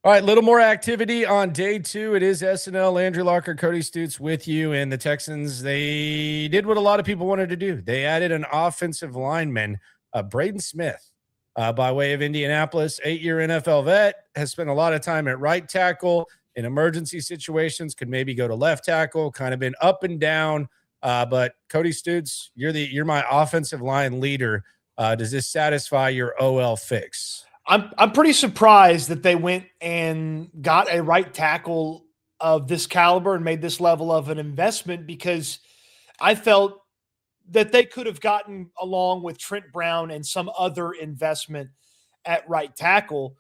All right, little more activity on day 2. It is SNL, Landry Locker, Cody Stoots with you. And the Texans, they did what a lot of people wanted to do. They added an offensive lineman, Braden Smith, by way of Indianapolis, 8-year NFL vet, has spent a lot of time at right tackle in emergency situations, could maybe go to left tackle, kind of been up and down. But Cody Stoots, you're my offensive line leader. Does this satisfy your OL fix? I'm pretty surprised that they went and got a right tackle of this caliber and made this level of an investment, because I felt that they could have gotten along with Trent Brown and some other investment at right tackle.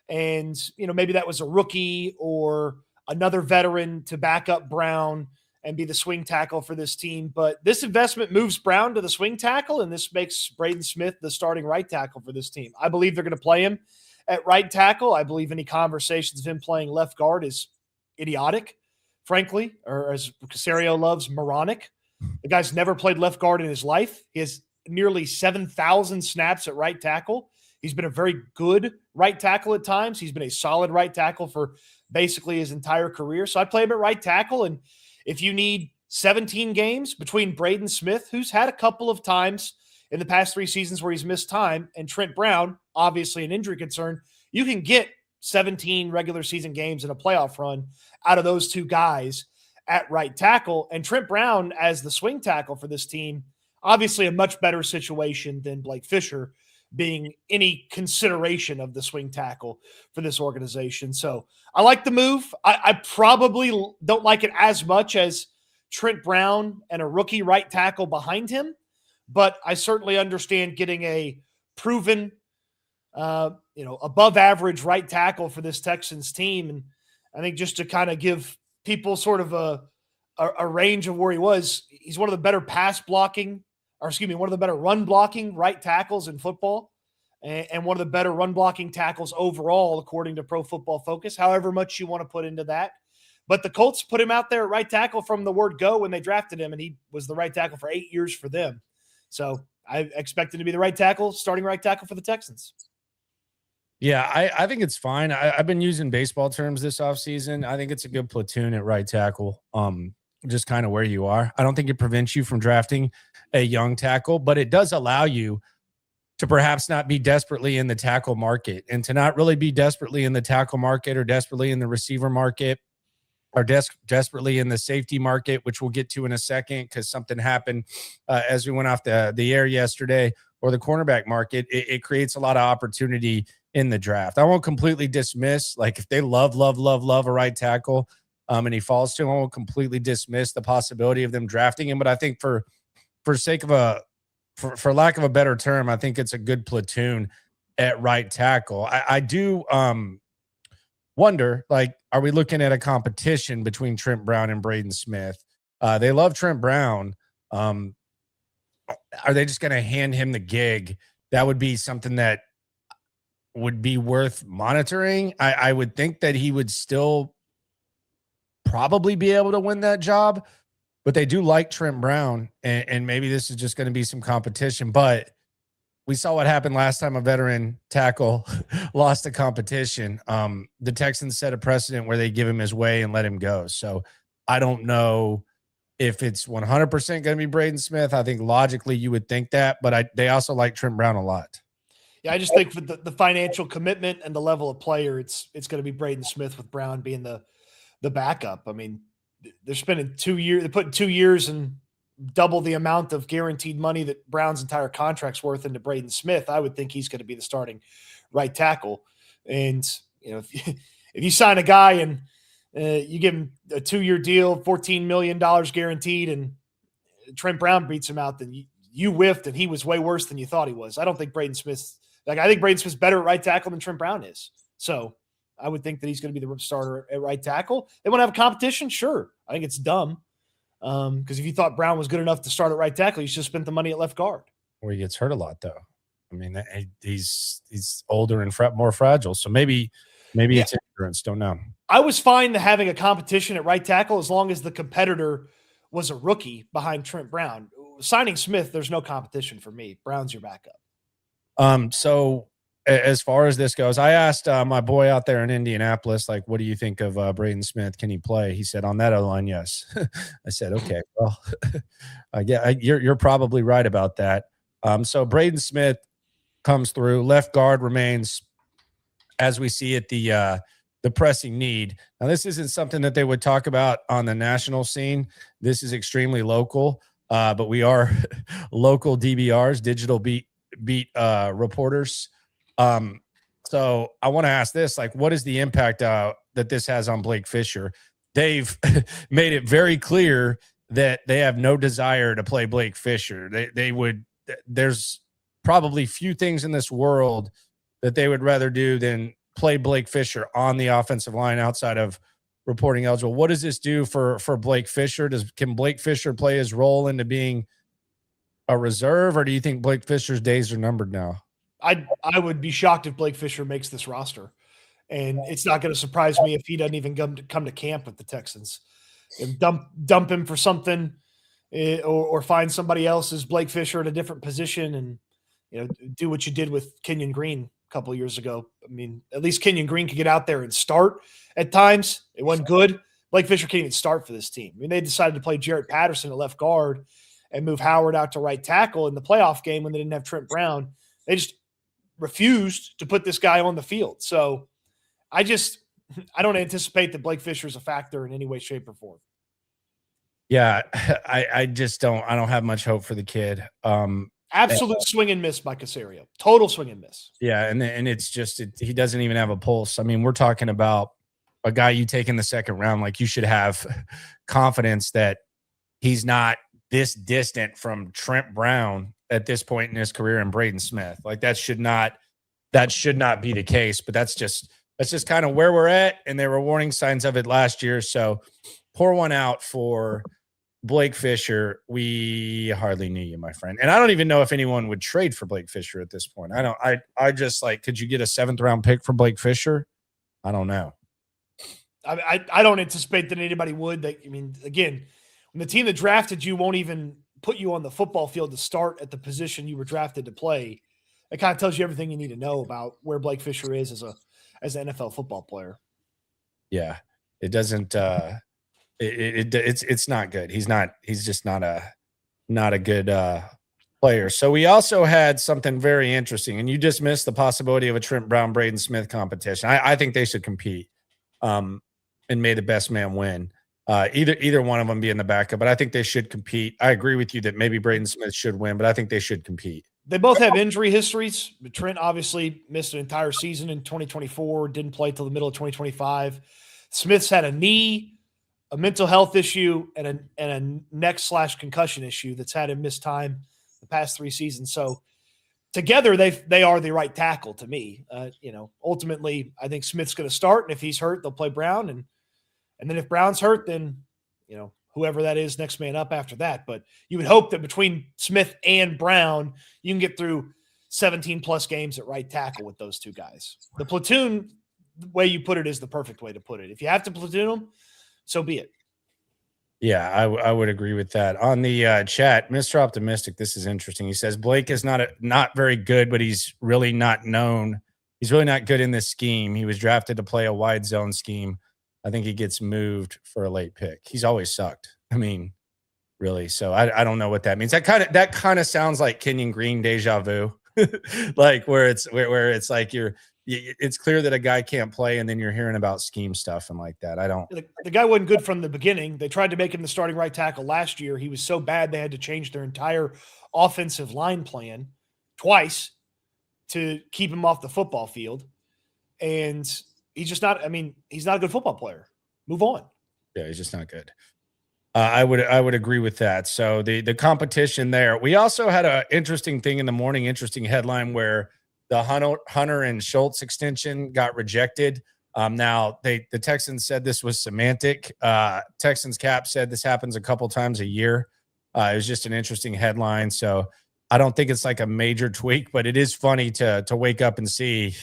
And, maybe that was a rookie or another veteran to back up Brown and be the swing tackle for this team. But this investment moves Brown to the swing tackle, and this makes Braden Smith the starting right tackle for this team. I believe they're going to play him at right tackle. I believe any conversations of him playing left guard is idiotic, frankly, or as Casario loves, moronic. The guy's never played left guard in his life. He has nearly 7,000 snaps at right tackle. He's been a very good right tackle at times. He's been a solid right tackle for basically his entire career. So I play him at right tackle, and if you need 17 games between Braden Smith, who's had a couple of times in the past 3 seasons where he's missed time, and Trent Brown, obviously an injury concern, you can get 17 regular season games in a playoff run out of those 2 guys at right tackle. And Trent Brown as the swing tackle for this team, obviously a much better situation than Blake Fisher being any consideration of the swing tackle for this organization. So I like the move. I probably don't like it as much as Trent Brown and a rookie right tackle behind him, but I certainly understand getting a proven, above average right tackle for this Texans team. And I think just to kind of give people sort of a range of where he was, he's one of the better one of the better run blocking right tackles in football, and one of the better run blocking tackles overall, according to Pro Football Focus, however much you want to put into that. But the Colts put him out there at right tackle from the word go when they drafted him, and he was the right tackle for 8 years for them. So I expect him to be the right tackle, starting right tackle for the Texans. Yeah, I think it's fine. I've been using baseball terms this offseason. I think it's a good platoon at right tackle, just kind of where you are. I don't think it prevents you from drafting a young tackle, but it does allow you to perhaps not be desperately in the tackle market, and to not really be desperately in the tackle market or desperately in the receiver market or desperately in the safety market, which we'll get to in a second because something happened as we went off the air yesterday, or the cornerback market. It creates a lot of opportunity in the draft. I won't completely dismiss, like if they love a right tackle and he falls to him, I won't completely dismiss the possibility of them drafting him. But I think for sake of for lack of a better term, I think it's a good platoon at right tackle. I do wonder, like, are we looking at a competition between Trent Brown and Braden Smith? They love Trent Brown. Are they just going to hand him the gig? That would be something that would be worth monitoring. I would think that he would still probably be able to win that job, but they do like Trent Brown, and maybe this is just going to be some competition. But we saw what happened last time a veteran tackle lost the competition. The Texans set a precedent where they give him his way and let him go. So I don't know if it's 100% going to be Braden Smith. I think logically you would think that, but they also like Trent Brown a lot. Yeah, I just think for the financial commitment and the level of player, it's going to be Braden Smith, with Brown being the backup. I mean, they're spending 2 years. They're putting 2 years and double the amount of guaranteed money that Brown's entire contract's worth into Braden Smith. I would think he's going to be the starting right tackle. And if you sign a guy and you give him a 2-year deal, $14 million guaranteed, and Trent Brown beats him out, then you whiffed, and he was way worse than you thought he was. I don't think Braden Smith's I think Braden Smith's better at right tackle than Trent Brown is. So I would think that he's going to be the starter at right tackle. They want to have a competition? Sure. I think it's dumb. Because if you thought Brown was good enough to start at right tackle, you should have spent the money at left guard. Where he gets hurt a lot, though. I mean, he's older and more fragile. So maybe it's ignorance. Don't know. I was fine having a competition at right tackle as long as the competitor was a rookie behind Trent Brown. Signing Smith, there's no competition for me. Brown's your backup. So as far as this goes, I asked my boy out there in Indianapolis, like, what do you think of Braden Smith? Can he play? He said, on that O-line, yes. I said, okay, well, you're probably right about that. So Braden Smith comes through. Left guard remains, as we see it, the pressing need. Now, this isn't something that they would talk about on the national scene. This is extremely local, but we are local DBRs, digital beat reporters. So I want to ask this, like, what is the impact that this has on Blake Fisher? They've made it very clear that they have no desire to play Blake Fisher. There's probably few things in this world that they would rather do than play Blake Fisher on the offensive line outside of reporting eligible. What does this do for Blake Fisher? Can Blake Fisher play his role into being a reserve, or do you think Blake Fisher's days are numbered now? I would be shocked if Blake Fisher makes this roster, and it's not going to surprise me if he doesn't even come to camp with the Texans. And dump him for something, or find somebody else as Blake Fisher at a different position, and do what you did with Kenyon Green a couple of years ago. I mean, at least Kenyon Green could get out there and start at times. It wasn't good. Blake Fisher can't even start for this team. I mean, they decided to play Jarrett Patterson at left guard and move Howard out to right tackle in the playoff game when they didn't have Trent Brown. They just refused to put this guy on the field. So I don't anticipate that Blake Fisher is a factor in any way, shape, or form. Yeah, I don't have much hope for the kid. Absolute swing and miss by Caserio. Total swing and miss. Yeah, and it's just he doesn't even have a pulse. I mean, we're talking about a guy you take in the second round. Like, you should have confidence that he's not this distant from Trent Brown at this point in his career and Braden Smith. Like, that should not be the case, but that's just kind of where we're at, and there were warning signs of it last year. So pour one out for Blake Fisher. We hardly knew you, my friend. And I don't even know if anyone would trade for Blake Fisher at this point. I just, like, could you get a 7th round pick for Blake Fisher? I don't know. I don't anticipate that anybody would. I mean, again, when the team that drafted you won't even put you on the football field to start at the position you were drafted to play, it kind of tells you everything you need to know about where Blake Fisher is as an NFL football player. Yeah, it doesn't. It's not good. He's just not a good player. So we also had something very interesting, and you dismissed the possibility of a Trent Brown, Braden Smith competition. I think they should compete, and may the best man win. Either one of them be in the backup, but I think they should compete. I agree with you that maybe Braden Smith should win, but I think they should compete. They both have injury histories. Trent obviously missed an entire season in 2024, didn't play till the middle of 2025. Smith's had a knee, a mental health issue, and a neck/concussion issue that's had him miss time the past 3 seasons. So together, they are the right tackle to me. Ultimately, I think Smith's going to start, and if he's hurt, they'll play Brown, and then if Brown's hurt, then whoever that is, next man up after that. But you would hope that between Smith and Brown, you can get through 17 plus games at right tackle with those two guys. The platoon, the way you put it, is the perfect way to put it. If you have to platoon them, so be it. Yeah, I would agree with that. On the chat, Mr. Optimistic, this is interesting. He says Blake is not very good, but he's really not known. He's really not good in this scheme. He was drafted to play a wide zone scheme. I think he gets moved for a late pick. He's always sucked. I mean, really. So I don't know what that means. That kind of sounds like Kenyon Green deja vu, like where it's like it's clear that a guy can't play, and then you're hearing about scheme stuff and like that. The guy wasn't good from the beginning. They tried to make him the starting right tackle last year. He was so bad they had to change their entire offensive line plan twice to keep him off the football field. And he's just not. I mean, he's not a good football player. Move on. Yeah, he's just not good. I would agree with that. So the competition there. We also had an interesting thing in the morning. Interesting headline where the Hunter and Schultz extension got rejected. Now the Texans said this was semantic. Texans cap said this happens a couple times a year. It was just an interesting headline. So I don't think it's like a major tweak, but it is funny to wake up and see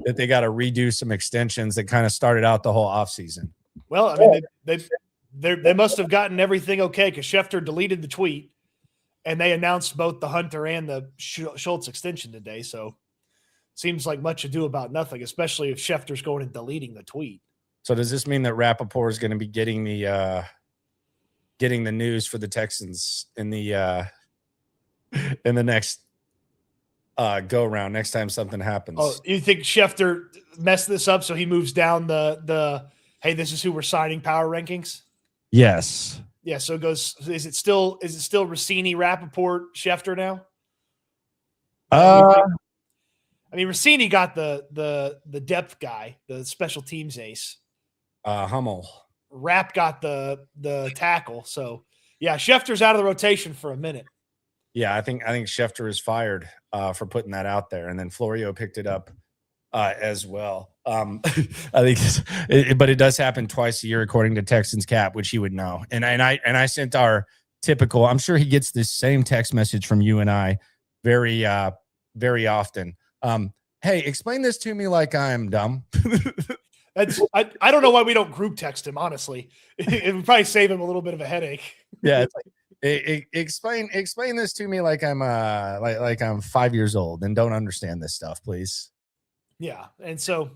that they got to redo some extensions that kind of started out the whole offseason. Well, I mean, they must have gotten everything okay because Schefter deleted the tweet, and they announced both the Hunter and the Schultz extension today. So seems like much ado about nothing, especially if Schefter's going and deleting the tweet. So does this mean that Rappaport is going to be getting the news for the Texans in the next go around next time something happens? Oh, you think Schefter messed this up so he moves down the hey, this is who we're signing power rankings? Yes. Yeah, so it goes. Is it still Rossini, Rappaport, Schefter now? I mean, Rossini got the depth guy, the special teams ace. Hummel. Rapp got the tackle. So yeah, Schefter's out of the rotation for a minute. Yeah, I think Schefter is fired for putting that out there, and then Florio picked it up as well. I think, but it does happen twice a year according to Texans Cap, which he would know. And I sent our typical. I'm sure he gets this same text message from you and I very often. Hey, explain this to me like I'm dumb. I don't know why we don't group text him. Honestly, it would probably save him a little bit of a headache. Yeah, it's like, explain this to me like I'm like I'm 5 years old and don't understand this stuff, please. Yeah, and so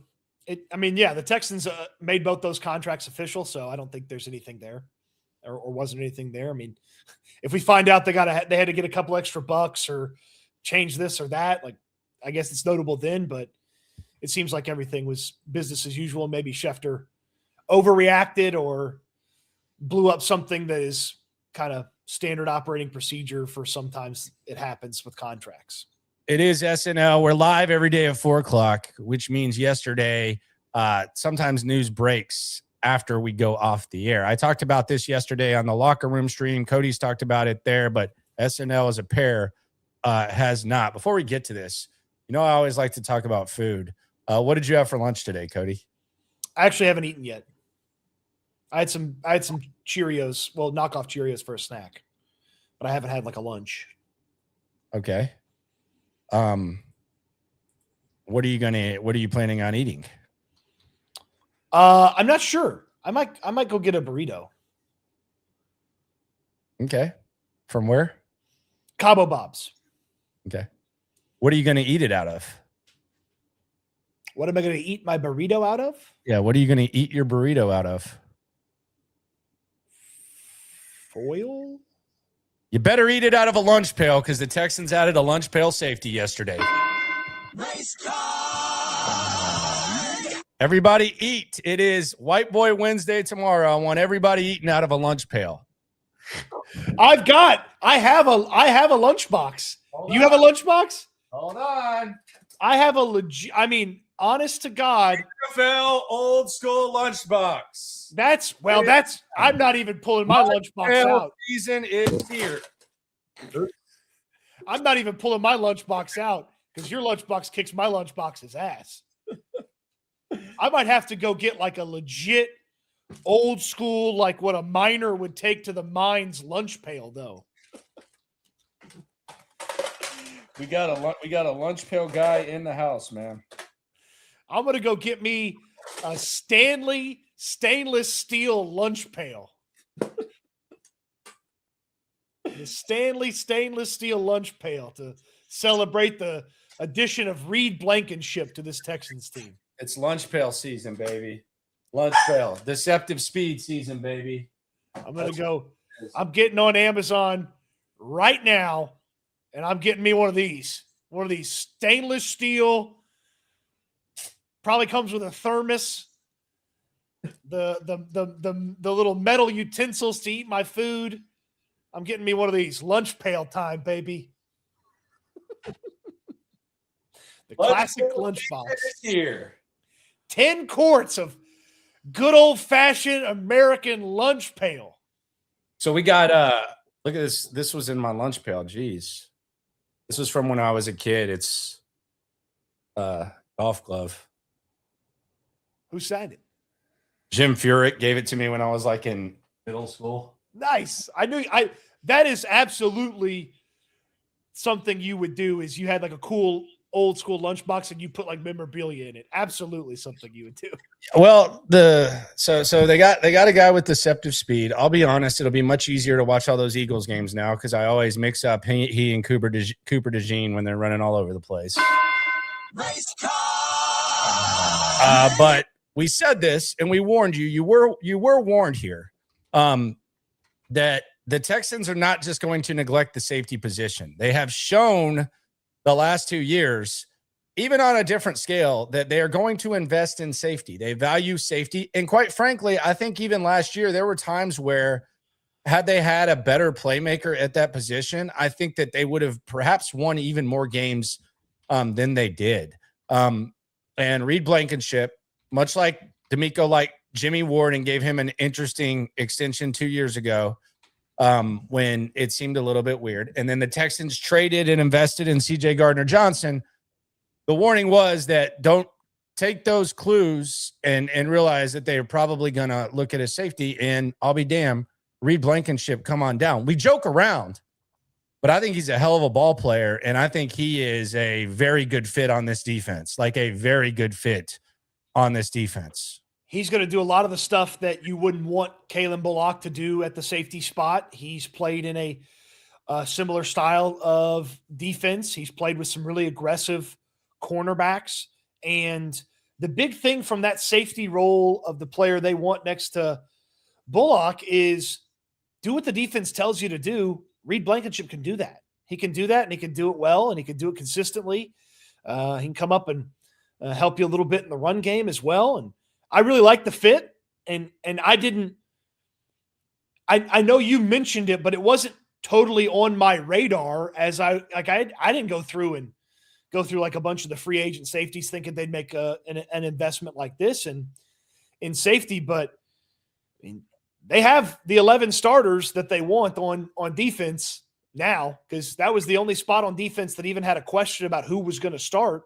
the Texans made both those contracts official, so I don't think there's anything there, or wasn't anything there. I mean, if we find out they had to get a couple extra bucks or change this or that, like, I guess it's notable then, but it seems like everything was business as usual. Maybe Schefter overreacted or blew up something that is kind of standard operating procedure for sometimes it happens with contracts. It is SNL. We're live every day at 4:00, which means yesterday, sometimes news breaks after we go off the air. I talked about this yesterday on the locker room stream. Cody's talked about it there, but SNL as a pair has not. Before we get to this, I always like to talk about food. What did you have for lunch today, Cody? I actually haven't eaten yet. I had some Cheerios, well, knockoff Cheerios for a snack, but I haven't had like a lunch. Okay. What are you planning on eating? I'm not sure. I might go get a burrito. Okay. From where? Cabo Bob's. Okay. What are you going to eat it out of? What am I going to eat my burrito out of? Yeah. What are you going to eat your burrito out of? Foil? You better eat it out of a lunch pail because the Texans added a lunch pail safety yesterday. Race car! Everybody eat. It is White Boy Wednesday tomorrow. I want everybody eating out of a lunch pail. I have a lunchbox. You have a lunchbox? Hold on. I have a legit, honest to God. NFL old school lunchbox. I'm not even pulling my lunchbox out. Season is here. I'm not even pulling my lunchbox out because your lunchbox kicks my lunchbox's ass. I might have to go get like a legit old school, like what a miner would take to the mines lunch pail, though. We got a lunch pail guy in the house, man. I'm gonna go get me a Stanley stainless steel lunch pail. The Stanley stainless steel lunch pail to celebrate the addition of Reed Blankenship to this Texans team. It's lunch pail season, baby. Lunch pail. Deceptive speed season, baby. I'm getting on Amazon right now, and I'm getting me one of these stainless steel. Probably comes with a thermos. The little metal utensils to eat my food. I'm getting me one of these. Lunch pail time, baby. The classic lunchbox. Here. 10 quarts of good old-fashioned American lunch pail. So we got look at this. This was in my lunch pail. Jeez. This was from when I was a kid. It's golf glove. Who signed it? Jim Furyk gave it to me when I was like in middle school. Nice. That is absolutely something you would do is you had like a cool old school lunchbox and you put like memorabilia in it. Absolutely something you would do. Well, so they got a guy with deceptive speed. I'll be honest, it'll be much easier to watch all those Eagles games now because I always mix up he and Cooper DeJean when they're running all over the place. But we said this and we warned you. You were warned here that the Texans are not just going to neglect the safety position. They have shown the last 2 years, even on a different scale, that they are going to invest in safety. They value safety. And quite frankly, I think even last year, there were times where had they had a better playmaker at that position, I think that they would have perhaps won even more games than they did. And Reed Blankenship, much like D'Amico, like Jimmy Ward, and gave him an interesting extension 2 years ago when it seemed a little bit weird. And then the Texans traded and invested in C.J. Gardner-Johnson. The warning was that don't take those clues and realize that they're probably going to look at a safety, and I'll be damned, Reed Blankenship, come on down. We joke around, but I think he's a hell of a ball player, and I think he is a very good fit on this defense, like a very good fit on this defense. He's going to do a lot of the stuff that you wouldn't want Kalen Bullock to do at the safety spot. He's played in a similar style of defense. He's played with some really aggressive cornerbacks. And the big thing from that safety role of the player they want next to Bullock is do what the defense tells you to do. Reed Blankenship can do that. He can do that, and he can do it well, and he can do it consistently. He can come up and help you a little bit in the run game as well. And I really like the fit. And I know you mentioned it, but it wasn't totally on my radar as I didn't go through like a bunch of the free agent safeties thinking they'd make an investment like this and in safety. But I mean, they have the 11 starters that they want on defense now, because that was the only spot on defense that even had a question about who was going to start.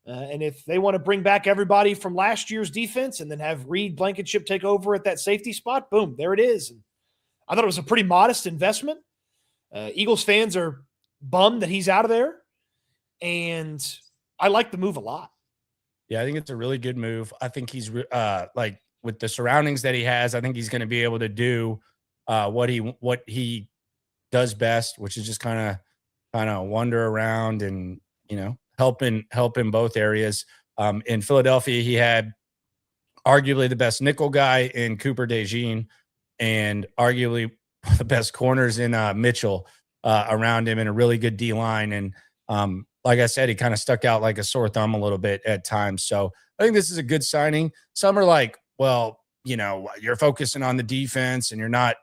And if they want to bring back everybody from last year's defense and then have Reed Blankenship take over at that safety spot, boom, there it is. And I thought it was a pretty modest investment. Eagles fans are bummed that he's out of there. And I like the move a lot. Yeah, I think it's a really good move. I think he's like with the surroundings that he has, I think he's going to be able to do what he does best, which is just kind of wander around and, help in both areas. In Philadelphia, he had arguably the best nickel guy in Cooper DeJean and arguably the best corners in Mitchell around him, and a really good D-line. And like I said, he kind of stuck out like a sore thumb a little bit at times. So I think this is a good signing. Some are like, well, you're focusing on the defense and you're not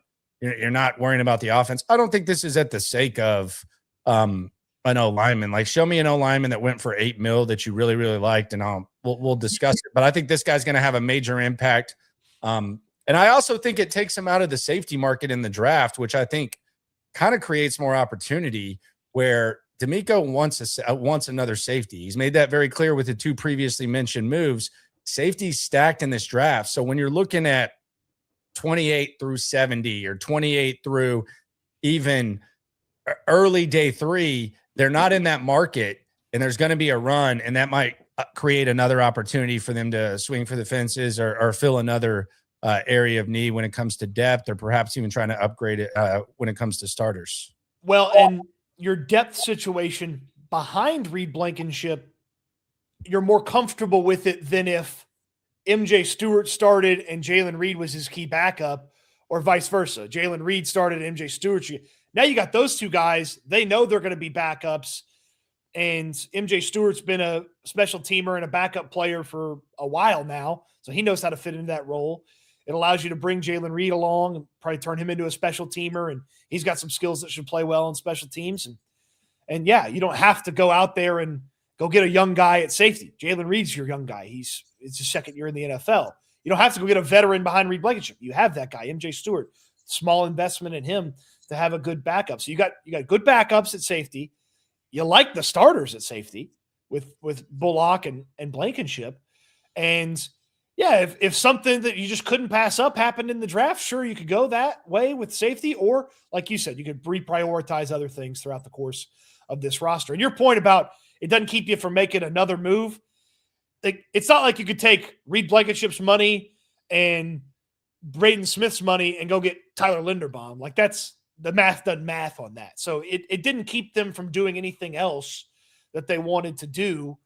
worrying about the offense. I don't think this is at the sake of an O lineman. Like, show me an O lineman that went for $8 million that you really, really liked, and we'll discuss it. But I think this guy's going to have a major impact. And I also think it takes him out of the safety market in the draft, which I think kind of creates more opportunity where D'Amico wants another safety. He's made that very clear with the two previously mentioned moves. Safety stacked in this draft. So when you're looking at 28 through 70 or 28 through even early day 3, they're not in that market, and there's going to be a run, and that might create another opportunity for them to swing for the fences or fill another area of need when it comes to depth, or perhaps even trying to upgrade it when it comes to starters. Well, and your depth situation behind Reed Blankenship, you're more comfortable with it than if MJ Stewart started and Jalen Reed was his key backup, or vice versa. Jalen Reed started and MJ Stewart. Now you got those two guys. They know they're going to be backups. And MJ Stewart's been a special teamer and a backup player for a while now, so he knows how to fit into that role. It allows you to bring Jalen Reed along and probably turn him into a special teamer, and he's got some skills that should play well on special teams. And yeah, you don't have to go out there and go get a young guy at safety. Jalen Reed's your young guy. It's his second year in the NFL. You don't have to go get a veteran behind Reed Blankenship. You have that guy, MJ Stewart. Small investment in him to have a good backup. So you got good backups at safety. You like the starters at safety with Bullock and Blankenship. And yeah, if something that you just couldn't pass up happened in the draft, sure, you could go that way with safety. Or like you said, you could reprioritize other things throughout the course of this roster. And your point about it doesn't keep you from making another move. It's not like you could take Reed Blankenship's money and Braden Smith's money and go get Tyler Linderbaum. Like, that's the math doesn't math on that. So it didn't keep them from doing anything else that they wanted to do.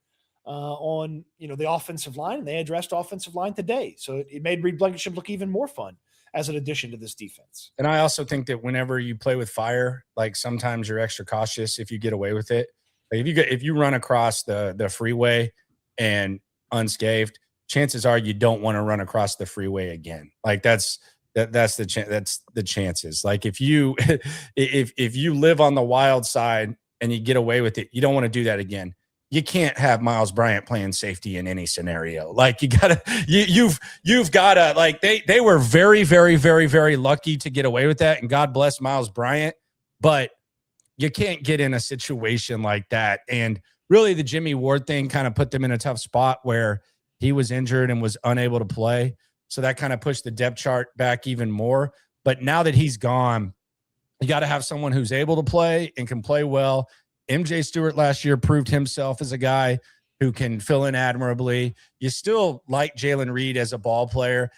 on the offensive line, and they addressed offensive line today. So it made Reed Blankenship look even more fun as an addition to this defense. And I also think that whenever you play with fire, like sometimes you're extra cautious if you get away with it. Like if you run across the freeway and unscathed, chances are you don't want to run across the freeway again. Like that's the chances. Like if you if you live on the wild side and you get away with it, you don't want to do that again. You can't have Miles Bryant playing safety in any scenario. Like you've gotta like they were very, very, very, very lucky to get away with that. And God bless Miles Bryant, but you can't get in a situation like that. And really the Jimmy Ward thing kind of put them in a tough spot where he was injured and was unable to play. So that kind of pushed the depth chart back even more. But now that he's gone, you got to have someone who's able to play and can play well. MJ Stewart last year proved himself as a guy who can fill in admirably. You still like Jalen Reed as a ball player.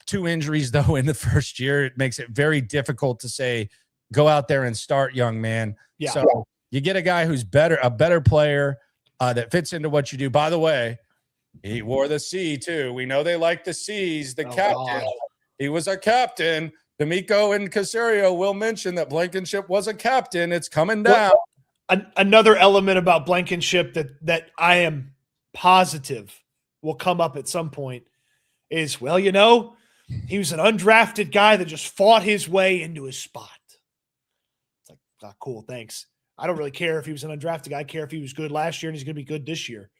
2 injuries, though, in the first year. It makes it very difficult to say, go out there and start, young man. Yeah. So you get a guy who's a better player that fits into what you do. By the way, he wore the C, too. We know they like the C's, the captain. God. He was a captain. D'Amico and Caserio will mention that Blankenship was a captain. It's coming down. Well, another element about Blankenship that I am positive will come up at some point is, he was an undrafted guy that just fought his way into his spot. It's like, cool, thanks. I don't really care if he was an undrafted guy. I care if he was good last year and he's going to be good this year.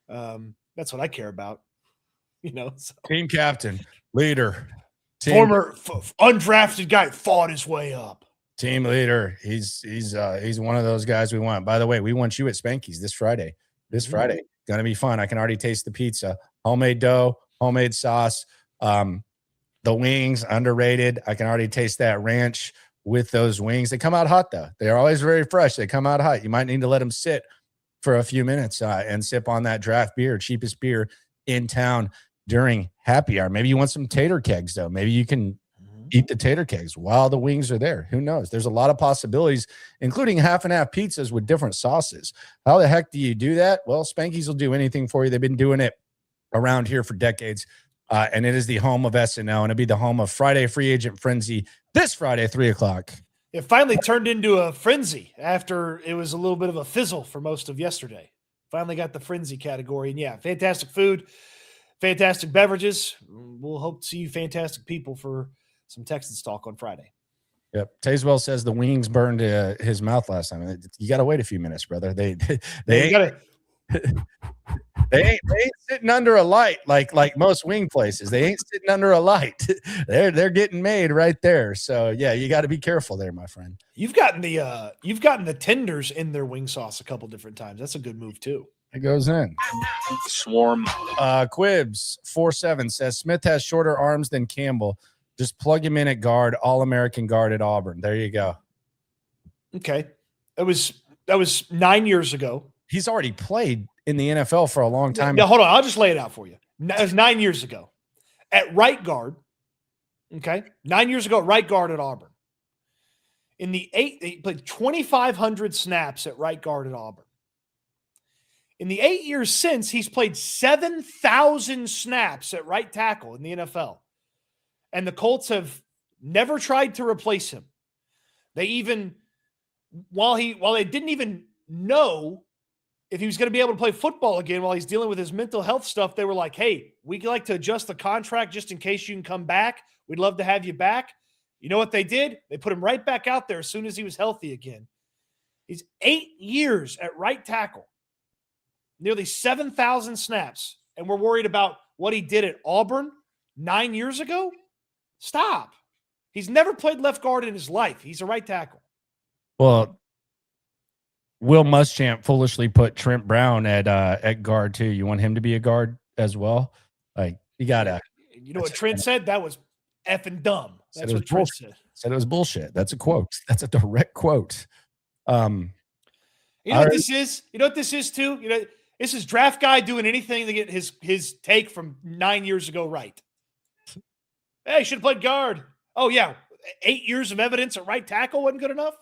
That's what I care about. So. Team captain, leader. Former undrafted guy fought his way up. Team leader. He's one of those guys we want. By the way, we want you at Spanky's this Friday. Friday. Gonna be fun. I can already taste the pizza. Homemade dough, homemade sauce. The wings, underrated. I can already taste that ranch with those wings. They come out hot though. They're always very fresh. They come out hot. You might need to let them sit for a few minutes and sip on that draft beer, cheapest beer in town during happy hour. Maybe you want some tater kegs though. Maybe you can eat the tater kegs while the wings are there. Who knows? There's a lot of possibilities, including half and half pizzas with different sauces. How the heck do you do that? Well, Spanky's will do anything for you. They've been doing it around here for decades. And it is the home of SNL, and it'll be the home of Friday Free Agent Frenzy this Friday, 3:00. It finally turned into a frenzy after it was a little bit of a fizzle for most of yesterday. Finally got the frenzy category. And yeah, fantastic food, fantastic beverages. We'll hope to see you fantastic people for some Texans talk on Friday. Yep. Tazewell says the wings burned his mouth last time. You got to wait a few minutes, brother. They ain't sitting under a light like most wing places. They ain't sitting under a light. They're getting made right there. So yeah, you got to be careful there, my friend. You've gotten the tenders in their wing sauce a couple different times. That's a good move too. It goes in. Swarm. Quibs 47 says Smith has shorter arms than Campbell. Just plug him in at guard, All-American guard at Auburn. There you go. Okay. That was 9 years ago. He's already played in the NFL for a long time. Now, hold on. I'll just lay it out for you. It was 9 years ago. At right guard, okay? 9 years ago at right guard at Auburn. He played 2,500 snaps at right guard at Auburn. In the 8 years since, he's played 7,000 snaps at right tackle in the NFL. And the Colts have never tried to replace him. They even, while they didn't even know if he was going to be able to play football again while he's dealing with his mental health stuff, they were like, hey, we'd like to adjust the contract just in case you can come back. We'd love to have you back. You know what they did? They put him right back out there as soon as he was healthy again. He's 8 years at right tackle, nearly 7,000 snaps, and we're worried about what he did at Auburn 9 years ago? Stop. He's never played left guard in his life. He's a right tackle. Well, Will Muschamp foolishly put Trent Brown at guard too. You want him to be a guard as well? Like you gotta. You know what Trent said? That was effing dumb. That's what Trent said. Said it was bullshit. That's a quote. That's a direct quote. You know what this is? You know what this is too? You know, this is draft guy doing anything to get his take from 9 years ago right. Hey, should have played guard. Oh, yeah. 8 years of evidence at right tackle wasn't good enough?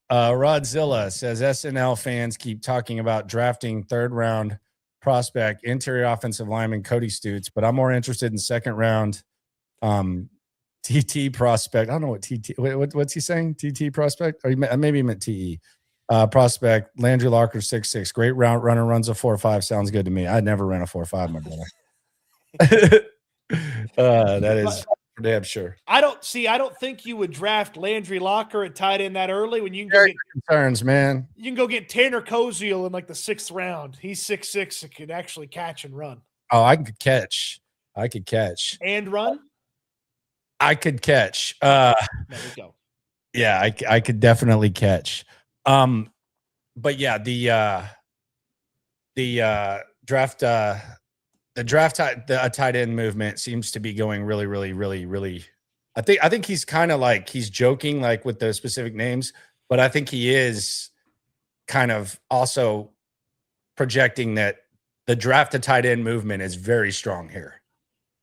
Rodzilla says SNL fans keep talking about drafting third round prospect, interior offensive lineman Cody Stoots, but I'm more interested in second round TT prospect. I don't know what TT. What's he saying? TT prospect? Or maybe he meant TE. Prospect Landry Locker 6'6". Great route runner, runs a 4.5. Sounds good to me. I'd never ran a 4.5, my brother. That is for damn sure. I don't think you would draft Landry Locker at tight end that early when you can go get concerns, man. You can go get Tanner Koziel in like the 6th round. He's 6'6" and can actually catch and run. Oh, I could catch. And run? I could catch. There we go. Yeah, I could definitely catch. But yeah, the draft tight end movement seems to be going really, really, really, really. I think he's kind of like he's joking like with the specific names, but I think he is kind of also projecting that the draft to tight end movement is very strong here.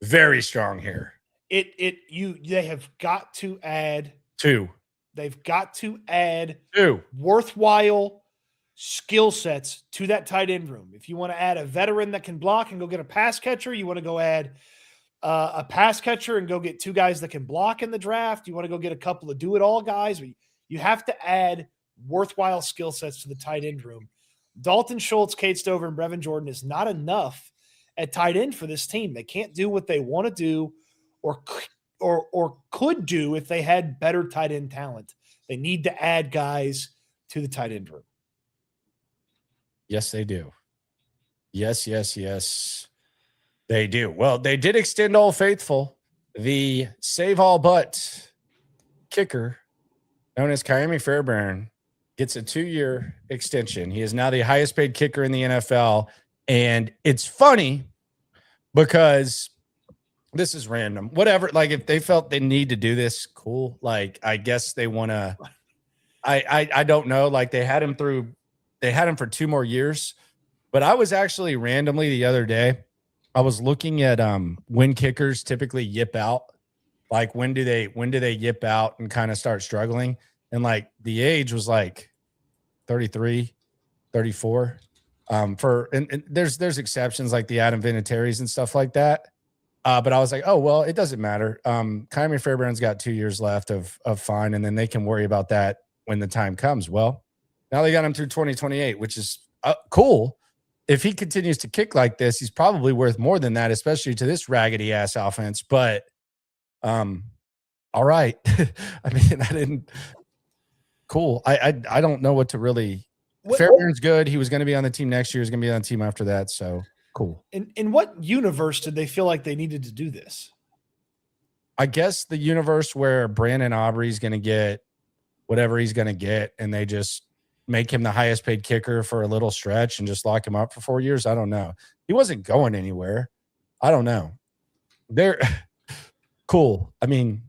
Very strong here. They have got to add 2. They've got to add 2 worthwhile skill sets to that tight end room. If you want to add a veteran that can block and go get a pass catcher, you want to go add a pass catcher and go get 2 guys that can block in the draft. You want to go get a couple of do-it-all guys. You have to add worthwhile skill sets to the tight end room. Dalton Schultz, Cade Stover, and Brevin Jordan is not enough at tight end for this team. They can't do what they want to do or could do if they had better tight end talent. They need to add guys to the tight end room. Yes, they do. Yes, they do. Well, they did extend Old Faithful, the save all but kicker known as Kaimi Fairbairn gets a 2-year extension. He is now the highest paid kicker in the NFL. And it's funny because this is random. Whatever. Like if they felt they need to do this, cool. Like I guess they want to. I don't know. Like they had him for 2 more years. But I was actually randomly the other day, I was looking at when kickers typically yip out. Like when do they yip out and kind of start struggling? And like the age was like 33, 34. And there's exceptions like the Adam Vinatieri's and stuff like that. But I was like, oh, well, it doesn't matter. Kaimi Fairbairn's got 2 years left of fine, and then they can worry about that when the time comes. Well, now they got him through 2028, which is cool. If he continues to kick like this, he's probably worth more than that, especially to this raggedy ass offense. But all right. I mean, I didn't cool. I don't know what to really Fairbairn's good. He was going to be on the team next year. He's going to be on the team after that. So cool. In what universe did they feel like they needed to do this? I guess the universe where Brandon Aubrey's going to get whatever he's going to get, and they just make him the highest paid kicker for a little stretch and just lock him up for 4 years. I don't know. He wasn't going anywhere. I don't know. They're cool. I mean,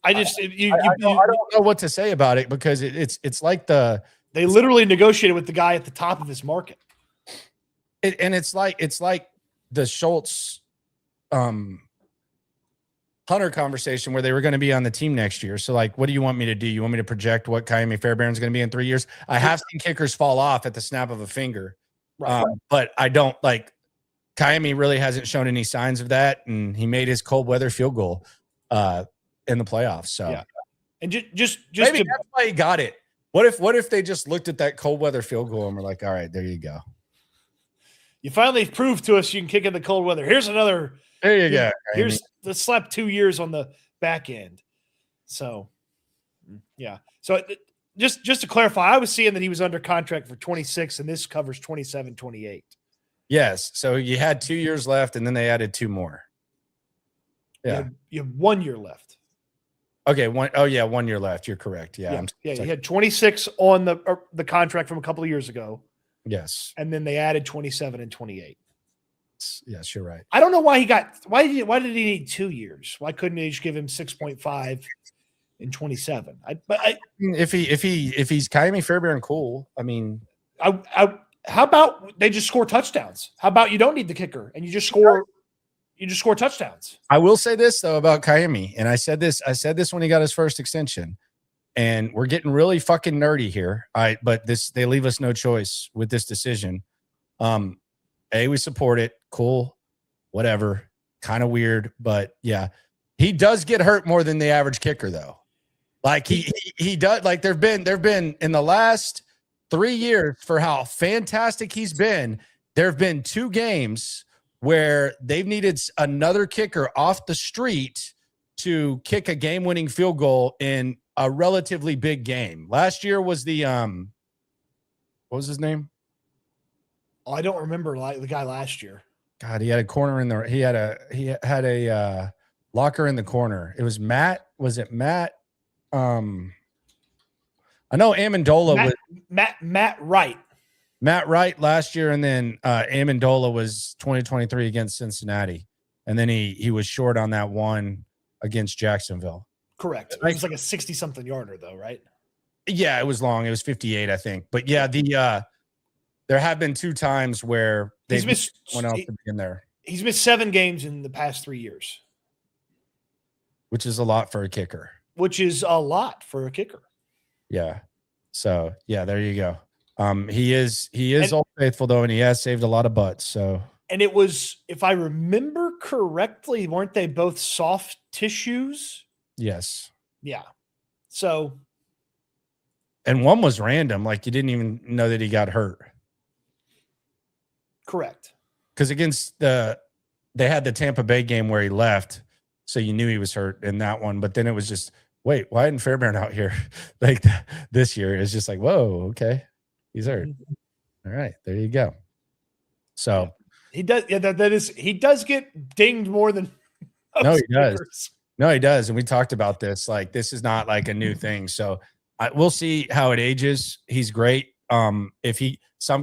I don't know what to say about it because it's like they literally negotiated with the guy at the top of his market. It's like the Schultz Hunter conversation where they were going to be on the team next year. So like, what do you want me to do? You want me to project what Kaimi Fairbairn's going to be in 3 years? I have seen kickers fall off at the snap of a finger, right. But I don't like Kaimi really hasn't shown any signs of that. And he made his cold weather field goal in the playoffs. So yeah. And just maybe that's why he got it. What if they just looked at that cold weather field goal and were like, all right, there you go. You finally proved to us you can kick in the cold weather. Here's another. There you go. Let's slap 2 years on the back end. So, yeah. So just to clarify, I was seeing that he was under contract for 26, and this covers 27, 28. Yes. So you had 2 years left, and then they added 2 more. Yeah. You have 1 year left. Okay. 1 year left. You're correct. Yeah. You had 26 on the contract from a couple of years ago. Yes. And then they added 27 and 28. Yes, you're right. I don't know why why did he need 2 years? Why couldn't they just give him 6.5 and 27? If he's Kaimi Fairbairn, cool. I mean, how about they just score touchdowns? How about you don't need the kicker and you just score touchdowns? I will say this though about Kaimi, and I said this when he got his first extension, and we're getting really fucking nerdy here. But they leave us no choice with this decision. We support it. Cool. Whatever. Kind of weird, but yeah. He does get hurt more than the average kicker, though. Like he does. Like there've been in the last 3 years, for how fantastic he's been, there have been 2 games where they've needed another kicker off the street to kick a game-winning field goal in a relatively big game. Last year was the what was his name? Oh, I don't remember the guy last year. God, he had a corner in there. He had a locker in the corner. It was Matt. Was it Matt? I know Amendola was Matt Wright. Matt Wright last year, and then Amendola was 2023 against Cincinnati, and then he was short on that one against Jacksonville. Correct. It was like a 60-something yarder, though, right? Yeah, it was long. It was 58, I think. But yeah, there have been 2 times where they've missed one else to be in there. He's missed 7 games in the past 3 years, which is a lot for a kicker. Yeah. So yeah, there you go. He is Old Faithful though, and he has saved a lot of butts. So, and it was, if I remember correctly, weren't they both soft tissues? Yes. Yeah. So, and one was random, like you didn't even know that he got hurt. Correct. Because against they had the Tampa Bay game where he left, so you knew he was hurt in that one. But then it was just, wait, why isn't Fairbairn out here like this year? It's just like, whoa, okay, he's hurt. All right, there you go. So he does. Yeah, that is. He does get dinged more than. No, he does. No, he does. And we talked about this. Like, this is not like a new thing. So we'll see how it ages. He's great. Some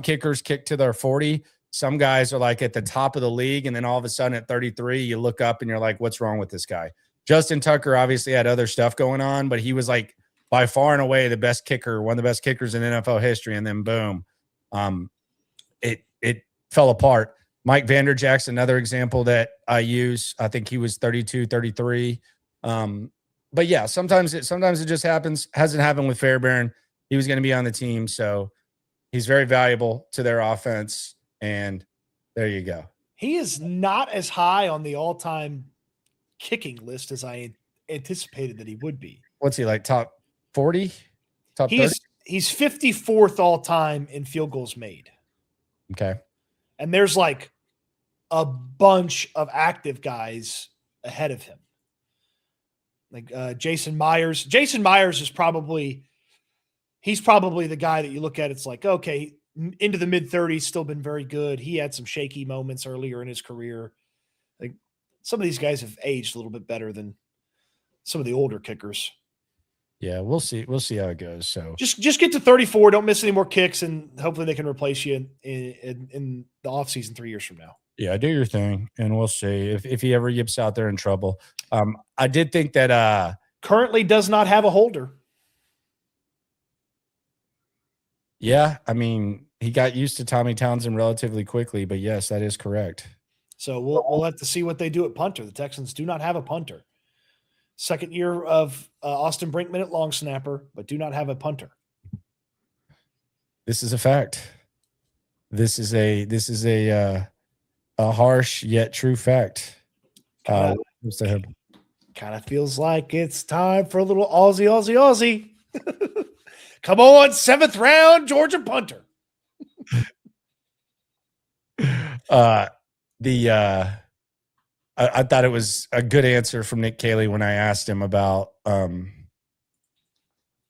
kickers kick to their 40. Some guys are like at the top of the league, and then all of a sudden at 33, you look up and you're like, what's wrong with this guy? Justin Tucker obviously had other stuff going on, but he was like by far and away the best kicker, one of the best kickers in NFL history. And then boom, it fell apart. Mike Vanderjack's another example that I use. I think he was 32, 33. But yeah, sometimes it just happens. Hasn't happened with Fairbairn. He was going to be on the team, so he's very valuable to their offense. And there you go. He is not as high on the all-time kicking list as I anticipated that he would be. What's he like? Top 40? Top 30? He's 54th all-time in field goals made. Okay. And there's like a bunch of active guys ahead of him. Like Jason Myers. Jason Myers is probably the guy that you look at. It's like, okay, into the mid-30s, still been very good. He had some shaky moments earlier in his career. Like, some of these guys have aged a little bit better than some of the older kickers. Yeah, we'll see. We'll see how it goes. So just get to 34. Don't miss any more kicks, and hopefully they can replace you in the offseason 3 years from now. Yeah, do your thing, and we'll see if he ever yips out there in trouble. I did think that currently does not have a holder. Yeah, I mean, he got used to Tommy Townsend relatively quickly, but yes, that is correct. So we'll have to see what they do at punter. The Texans do not have a punter. Second year of Austin Brinkman at long snapper, but do not have a punter. This is a fact. This is a harsh yet true fact. Kind of feels like it's time for a little Aussie. Come on, 7th round, Georgia punter. I thought it was a good answer from Nick Caley when I asked him about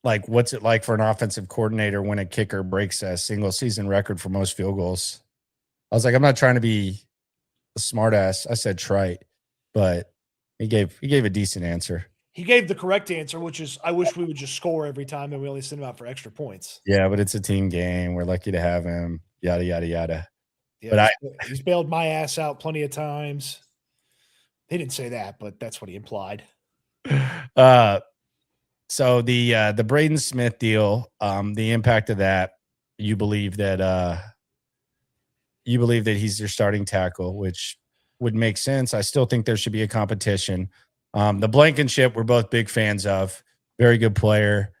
like what's it like for an offensive coordinator when a kicker breaks a single season record for most field goals. I was like, I'm not trying to be a smart ass. I said trite, but he gave a decent answer. He gave the correct answer, which is I wish we would just score every time and we only send him out for extra points. Yeah, but it's a team game. We're lucky to have him. Yada, yada, yada. Yeah, but he's bailed my ass out plenty of times. He didn't say that, but that's what he implied. So the Braden Smith deal, the impact of that, you believe that he's your starting tackle, which would make sense. I still think there should be a competition. The Blankenship we're both big fans of. Very good player,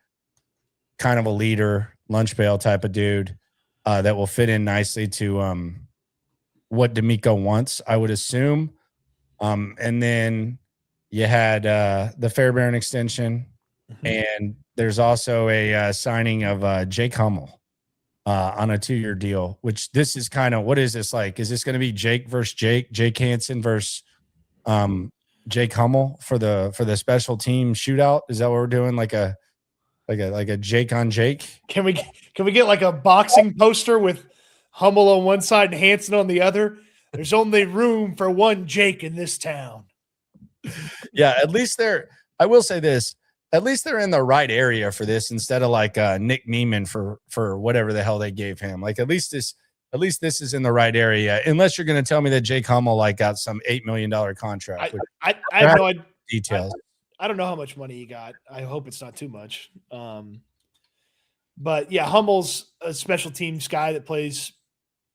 kind of a leader, lunch pail type of dude. that will fit in nicely to what D'Amico wants, I would assume. And then you had the Fairbairn extension, and there's also a signing of Jake Hummel on a 2-year deal, which this is kind of, what is this like? Is this going to be Jake versus Jake Hansen versus Jake Hummel for the special team shootout? Is that what we're doing? Like a Jake on Jake? Can we get like a boxing poster with Hummel on one side and Hansen on the other? There's only room for one Jake in this town. Yeah, at least I will say this, at least they're in the right area for this instead of like Nick Neiman for whatever the hell they gave him. Like at least this is in the right area, unless you're going to tell me that Jake Hummel like got some $8 million contract. I have no idea. Details. I don't know how much money he got. I hope it's not too much. But yeah, Hummel's a special teams guy that plays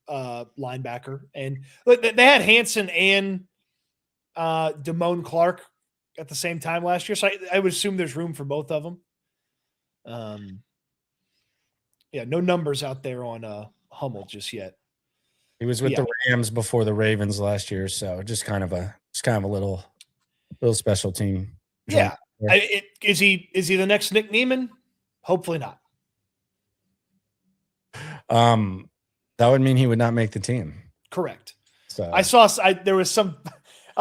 linebacker, and they had Hansen and Damone Clark at the same time last year, so I would assume there's room for both of them. Yeah, no numbers out there on Hummel just yet. He was with the Rams before the Ravens last year, so just kind of a little special team. Yeah, is he the next Nick Neiman? Hopefully not. That would mean he would not make the team. Correct. So I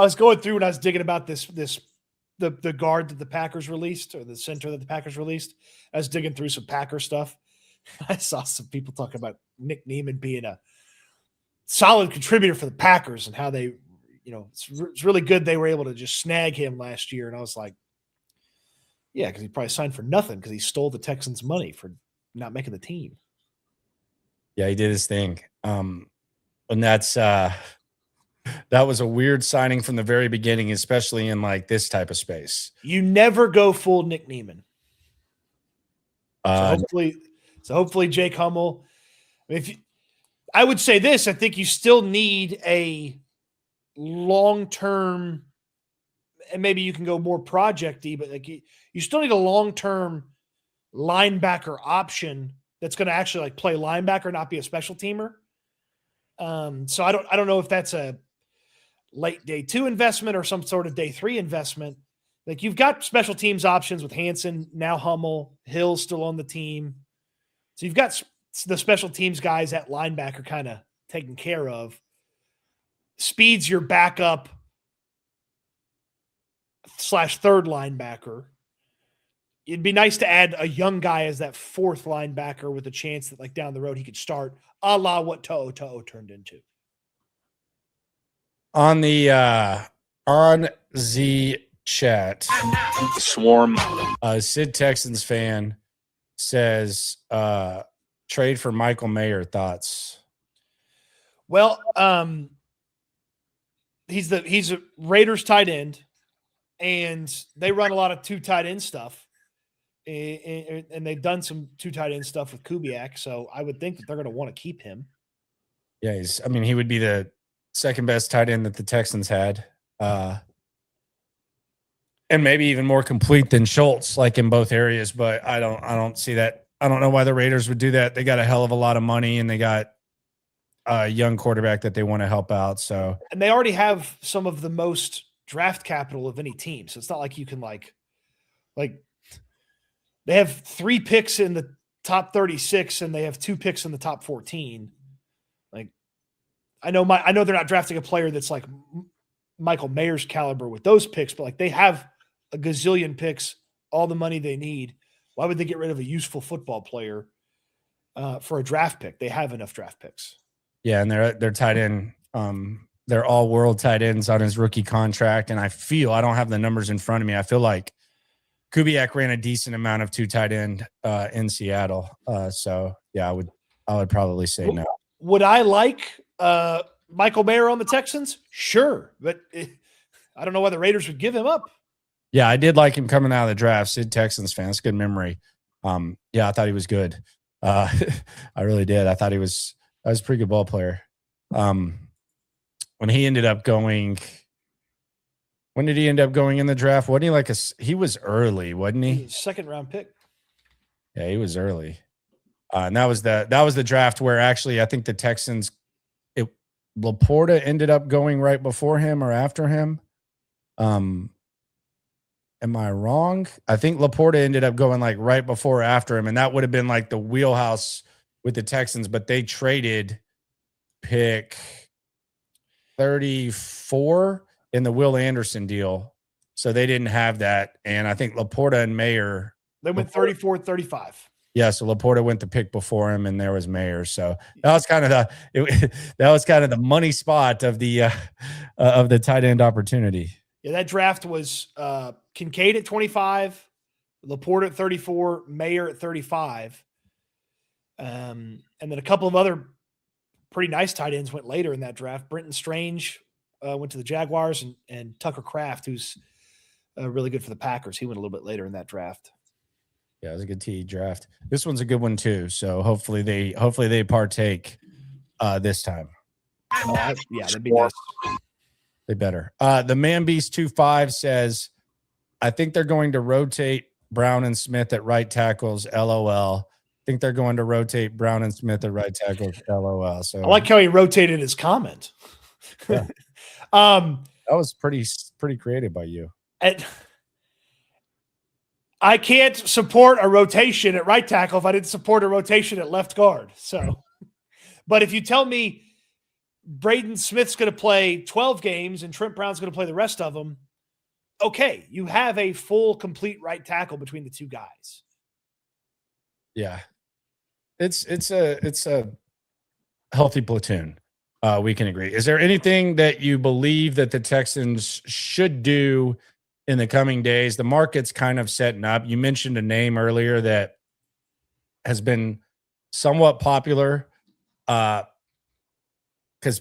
was going through when I was digging about the guard that the Packers released, or the center that the Packers released. I was digging through some Packer stuff. I saw some people talking about Nick Neiman being a solid contributor for the Packers and how they, it's really good they were able to just snag him last year. And I was like, yeah, because he probably signed for nothing because he stole the Texans' money for not making the team. Yeah, he did his thing. And that's that was a weird signing from the very beginning, especially in like this type of space. You never go full Nick Neiman. So hopefully Jake Hummel. I would say this, I think you still need a long-term, and maybe you can go more project-y, but like you still need a long-term linebacker option that's going to actually like play linebacker, not be a special teamer. So I don't know if that's a late day 2 investment or some sort of day 3 investment. Like you've got special teams options with Hansen, now Hummel, Hill still on the team. So you've got the special teams guys at linebacker kind of taken care of. Speed's your backup / third linebacker. It'd be nice to add a young guy as that 4th linebacker with a chance that like down the road he could start, a la what To'o turned into. On the chat, Swarm. Sid Texans fan says trade for Michael Mayer. Thoughts? Well, he's a Raiders tight end, and they run a lot of 2 tight end stuff. And they've done some 2 tight end stuff with Kubiak, so I would think that they're going to want to keep him. Yeah, he would be the second best tight end that the Texans had, and maybe even more complete than Schultz, like in both areas. But I don't see that. I don't know why the Raiders would do that. They got a hell of a lot of money, and they got a young quarterback that they want to help out. So, and they already have some of the most draft capital of any team, so it's not like you can like. They have 3 picks in the top 36, and they have 2 picks in the top 14. Like, I know they're not drafting a player that's like Michael Mayer's caliber with those picks, but like they have a gazillion picks, all the money they need. Why would they get rid of a useful football player for a draft pick? They have enough draft picks. Yeah, and they're tight end. They're all world tight ends on his rookie contract, and I don't have the numbers in front of me. I feel like Kubiak ran a decent amount of 2 tight end in Seattle. So yeah, I would probably say no. Would I like Michael Mayer on the Texans? Sure, but I don't know why the Raiders would give him up. Yeah, I did like him coming out of the draft. Sid Texans fan, that's good memory. Yeah, I thought he was good. I really did. I thought he was a pretty good ball player. When he ended up going. When did he end up going in the draft? Wasn't he he was early, wasn't he? Second round pick. Yeah, he was early. And that was the draft where actually I think the Texans, Laporta ended up going right before him or after him. Am I wrong? I think Laporta ended up going like right before or after him, and that would have been like the wheelhouse with the Texans, but they traded pick 34 in the Will Anderson deal. So they didn't have that. And I think Laporta and Mayer. They went 34, 35. Yeah, so Laporta went the pick before him, and there was Mayer. So that was kind of the money spot of the tight end opportunity. Yeah, that draft was Kincaid at 25, Laporta at 34, Mayer at 35. And then a couple of other pretty nice tight ends went later in that draft. Brenton Strange went to the Jaguars, and Tucker Kraft, who's really good for the Packers. He went a little bit later in that draft. Yeah, it was a good TE draft. This one's a good one too. So hopefully they partake this time. Yeah, that'd be nice. They better. The Man Beast 25 says, I think they're going to rotate Brown and Smith at right tackles. LOL. I think they're going to rotate Brown and Smith at right tackles. LOL. So I like how he rotated his comment. Yeah. That was pretty creative by you. I can't support a rotation at right tackle if I didn't support a rotation at left guard. So, but if you tell me Braden Smith's going to play 12 games and Trent Brown's going to play the rest of them, okay, you have a full, complete right tackle between the two guys. Yeah, it's a healthy platoon. We can agree. Is there anything that you believe that the Texans should do in the coming days? The market's kind of setting up. You mentioned a name earlier that has been somewhat popular because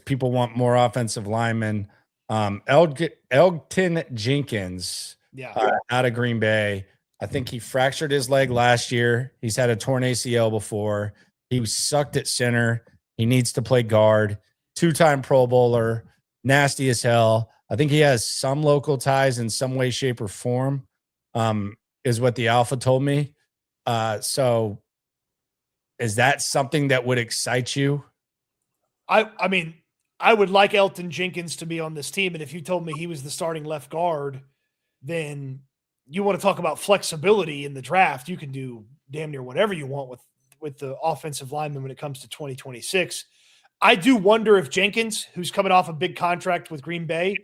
people want more offensive linemen. Elgton Jenkins out of Green Bay. I think he fractured his leg last year. He's had a torn ACL before. He was sucked at center. He needs to play guard. 2-time Pro Bowler. Nasty as hell. I think he has some local ties in some way, shape, or form, is what the Alpha told me. So is that something that would excite you? I mean, I would like Elgton Jenkins to be on this team. And if you told me he was the starting left guard, then you want to talk about flexibility in the draft. You can do damn near whatever you want with the offensive lineman when it comes to 2026. I do wonder if Jenkins, who's coming off a big contract with Green Bay,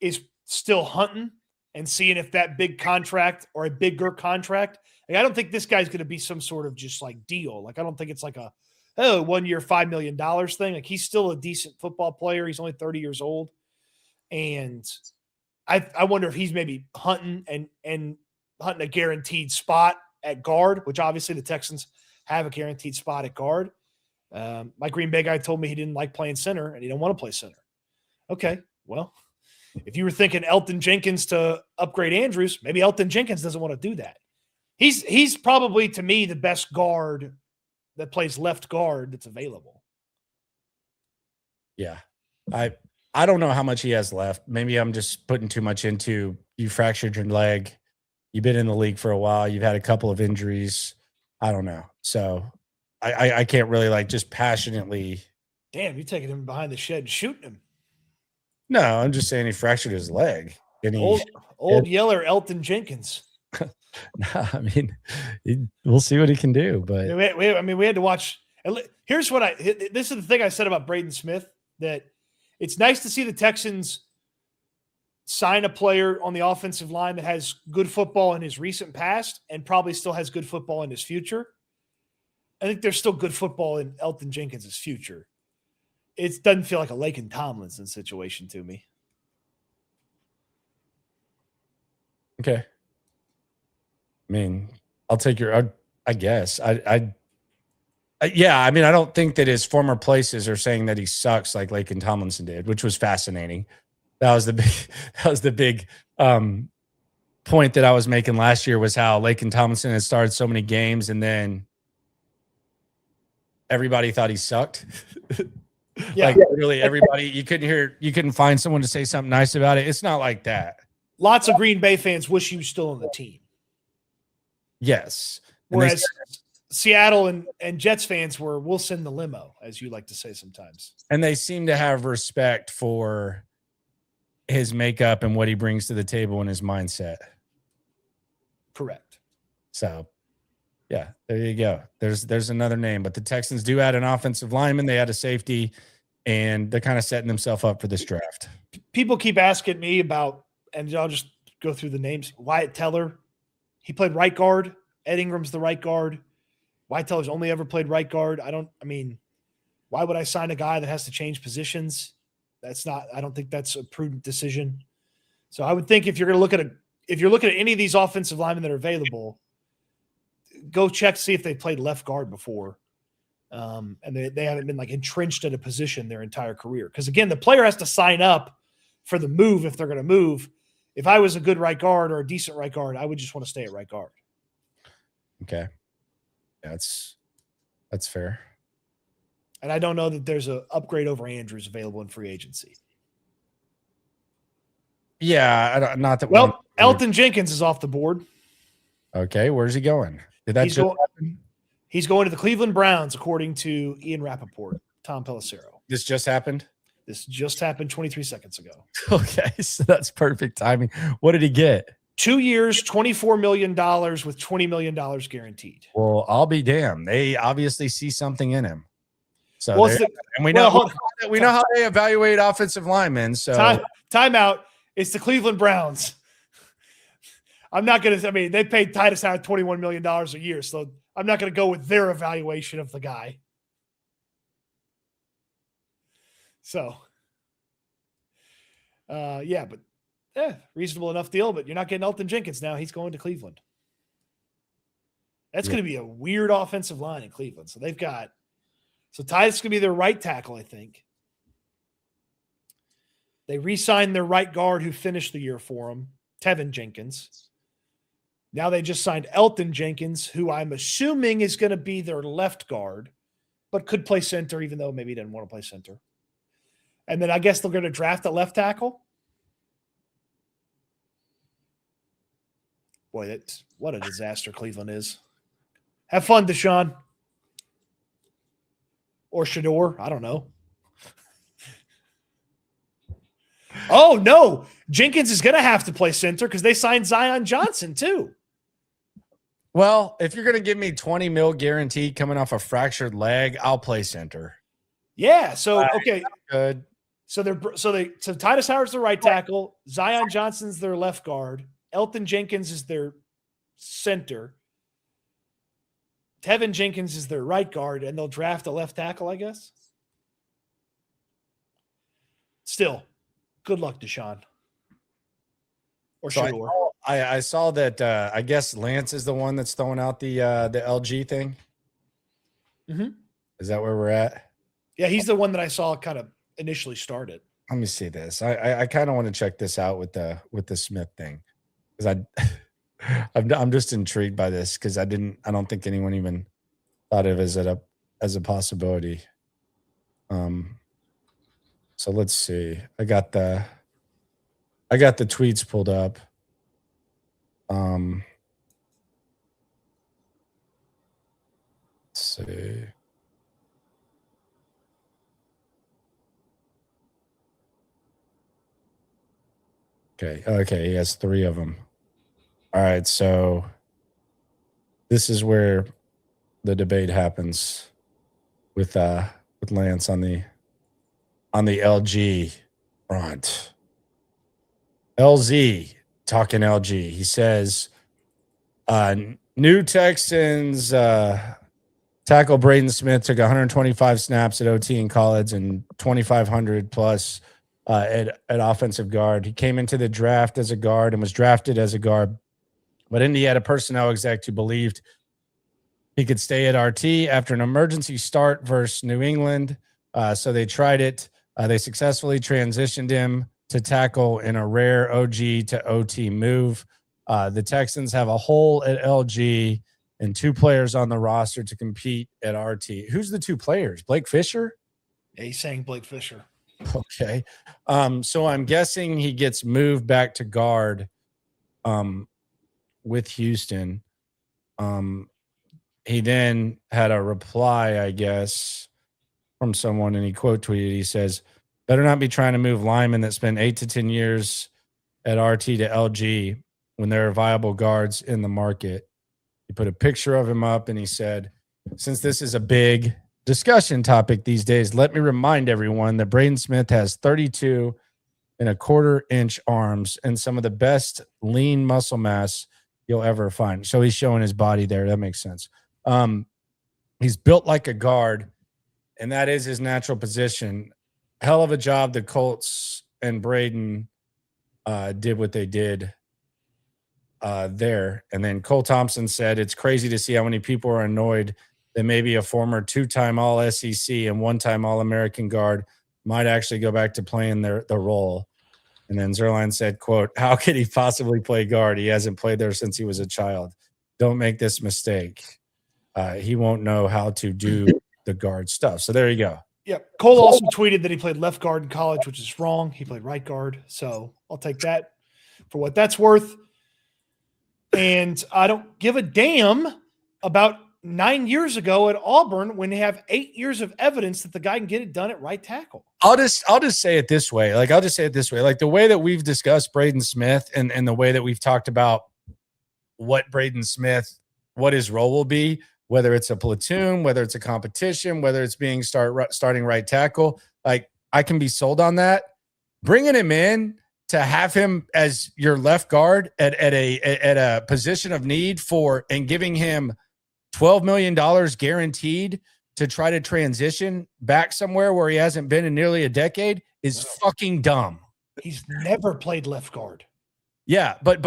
is still hunting and seeing if that big contract or a bigger contract. Like, I don't think this guy's going to be some sort of just like deal. Like, I don't think it's like a 1 year, $5 million thing. Like, he's still a decent football player. He's only 30 years old. And I wonder if he's maybe hunting and hunting a guaranteed spot at guard, which obviously the Texans have a guaranteed spot at guard. My Green Bay guy told me he didn't like playing center and he didn't want to play center. Okay, well, if you were thinking Elgton Jenkins to upgrade Andrews, maybe Elgton Jenkins doesn't want to do that. He's probably, to me, the best guard that plays left guard that's available. Yeah. I don't know how much he has left. Maybe I'm just putting too much into you fractured your leg. You've been in the league for a while. You've had a couple of injuries. I don't know. So I can't really like just passionately. Damn, you're taking him behind the shed and shooting him. No, I'm just saying he fractured his leg. And old yeller Elgton Jenkins. I mean, we'll see what he can do. But we had to watch. This is the thing I said about Braden Smith, that it's nice to see the Texans sign a player on the offensive line that has good football in his recent past and probably still has good football in his future. I think there's still good football in Elgton Jenkins' future. It doesn't feel like a Laken Tomlinson situation to me. Okay. I mean, I'll take your, I guess. Yeah, I mean, I don't think that his former places are saying that he sucks like Laken Tomlinson did, which was fascinating. That was the big point that I was making last year, was how Laken Tomlinson had started so many games and then everybody thought he sucked. Yeah. Like literally everybody, you couldn't find someone to say something nice about it. It's not like that. Lots of Green Bay fans wish he was still on the team. Yes. Whereas Seattle and Jets fans were, we'll send the limo, as you like to say sometimes. And they seem to have respect for his makeup and what he brings to the table and his mindset. Correct. So, yeah, there you go. There's another name. But the Texans do add an offensive lineman. They add a safety, and they're kind of setting themselves up for this draft. People keep asking me about, and I'll just go through the names. Wyatt Teller, he played right guard. Ed Ingram's the right guard. Wyatt Teller's only ever played right guard. Why would I sign a guy that has to change positions? I don't think that's a prudent decision. So I would think if you're looking at any of these offensive linemen that are available, go check to see if they played left guard before. And they haven't been like entrenched at a position their entire career. Because again, the player has to sign up for the move if they're going to move. If I was a good right guard or a decent right guard, I would just want to stay at right guard. Okay. That's fair. And I don't know that there's an upgrade over Andrews available in free agency. Yeah, not that. Well, Elton Jenkins is off the board. Okay, where's he going? Did that happen? He's going to the Cleveland Browns, according to Ian Rappaport, Tom Pelissero. This just happened? This just happened 23 seconds ago. Okay, so that's perfect timing. What did he get? 2 years, $24 million with $20 million guaranteed. Well, I'll be damned. They obviously see something in him. So, and we know how they evaluate offensive linemen. So, timeout. It's the Cleveland Browns. I'm not going to. They paid Titus Howard $21 million a year, so I'm not going to go with their evaluation of the guy. So, reasonable enough deal, but you're not getting Elton Jenkins now. He's going to Cleveland. That's going to be a weird offensive line in Cleveland. So Titus going to be their right tackle, I think. They re-signed their right guard who finished the year for him, Tevin Jenkins. Now they just signed Elton Jenkins, who I'm assuming is going to be their left guard, but could play center, even though maybe he didn't want to play center. And then I guess they're going to draft a left tackle. Boy, what a disaster Cleveland is. Have fun, Deshaun. Or Shador. I don't know. Oh, no. Jenkins is going to have to play center because they signed Zion Johnson, too. Well, if you're going to give me $20 million guaranteed coming off a fractured leg, I'll play center. Yeah. So, okay. Good. So Titus Howard's the right tackle. Zion Johnson's their left guard. Elton Jenkins is their center. Tevin Jenkins is their right guard, and they'll draft a left tackle, I guess. Still, good luck, Deshaun. Or Shador. I saw that. I guess Lance is the one that's throwing out the LG thing. Mm-hmm. Is that where we're at? Yeah, he's the one that I saw kind of initially started. Let me see this. I kind of want to check this out with the Smith thing, because I'm just intrigued by this because I don't think anyone even thought of it as a possibility. So let's see. I got the tweets pulled up. Let's see. Okay, he has 3 of them. All right, so this is where the debate happens with Lance on the LG front. LZ talking LG. He says, new Texans tackle Braden Smith took 125 snaps at OT in college and 2,500 plus at offensive guard. He came into the draft as a guard and was drafted as a guard. But Indy had a personnel exec who believed he could stay at RT after an emergency start versus New England. So they tried it. They successfully transitioned him to tackle in a rare OG to OT move. The Texans have a hole at LG and 2 players on the roster to compete at RT. Who's the 2 players? Blake Fisher? Yeah, he's saying Blake Fisher. Okay. So I'm guessing he gets moved back to guard with Houston. he then had a reply, I guess, from someone, and he quote tweeted. He says, "Better not be trying to move linemen that spend 8 to 10 years at RT to LG when there are viable guards in the market." He put a picture of him up, and he said, "Since this is a big discussion topic these days, let me remind everyone that Braden Smith has 32 and a quarter inch arms and some of the best lean muscle mass you'll ever find." So he's showing his body there. That makes sense. He's built like a guard, and that is his natural position. Hell of a job the Colts and Braden did what they did there. And then Cole Thompson said, "It's crazy to see how many people are annoyed that maybe a former 2-time All-SEC and 1-time All-American guard might actually go back to playing the role." And then Zerline said, quote, "How could he possibly play guard? He hasn't played there since he was a child. Don't make this mistake. He won't know how to do the guard stuff." So there you go. Yeah. Cole also tweeted that he played left guard in college, which is wrong. He played right guard. So I'll take that for what that's worth. And I don't give a damn about 9 years ago at Auburn when they have 8 years of evidence that the guy can get it done at right tackle. I'll just say it this way. Like the way that we've discussed Braden Smith and the way that we've talked about what Braden Smith, what his role will be, whether it's a platoon, whether it's a competition, whether it's being starting right tackle, like I can be sold on that. Bringing him in to have him as your left guard at a position of need and giving him $12 million guaranteed to try to transition back somewhere where he hasn't been in nearly a decade is fucking dumb. He's never played left guard. Yeah, but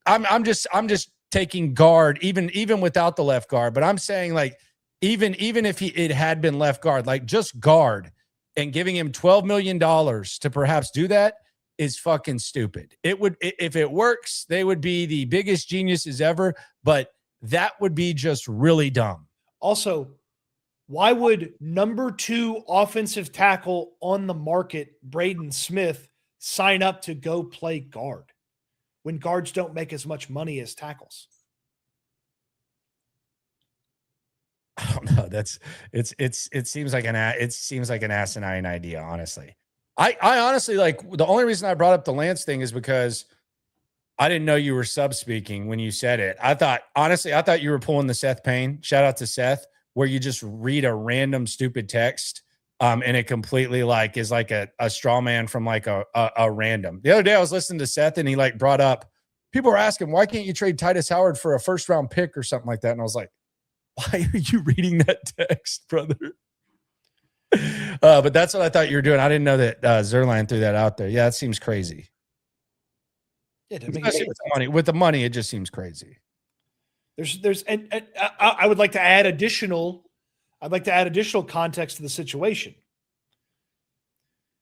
I'm just taking guard even without the left guard. But I'm saying like even if it had been left guard, like just guard and giving him $12 million to perhaps do that is fucking stupid. It would, if it works, they would be the biggest geniuses ever, but that would be just really dumb. Also, why would number 2 offensive tackle on the market, Braden Smith, sign up to go play guard when guards don't make as much money as tackles? I don't know. It seems like an asinine idea, honestly. I honestly, like, the only reason I brought up the Lance thing is because I didn't know you were sub speaking when you said it. I thought you were pulling the Seth Payne. Shout out to Seth, where you just read a random stupid text and it completely like is like a straw man from like a random. The other day I was listening to Seth and he like brought up, people were asking, why can't you trade Titus Howard for a first round pick or something like that? And I was like, why are you reading that text, brother? But that's what I thought you were doing. I didn't know that Zerline threw that out there. Yeah, it seems crazy. Yeah, with the money, it just seems crazy. And I would like to add additional context to the situation,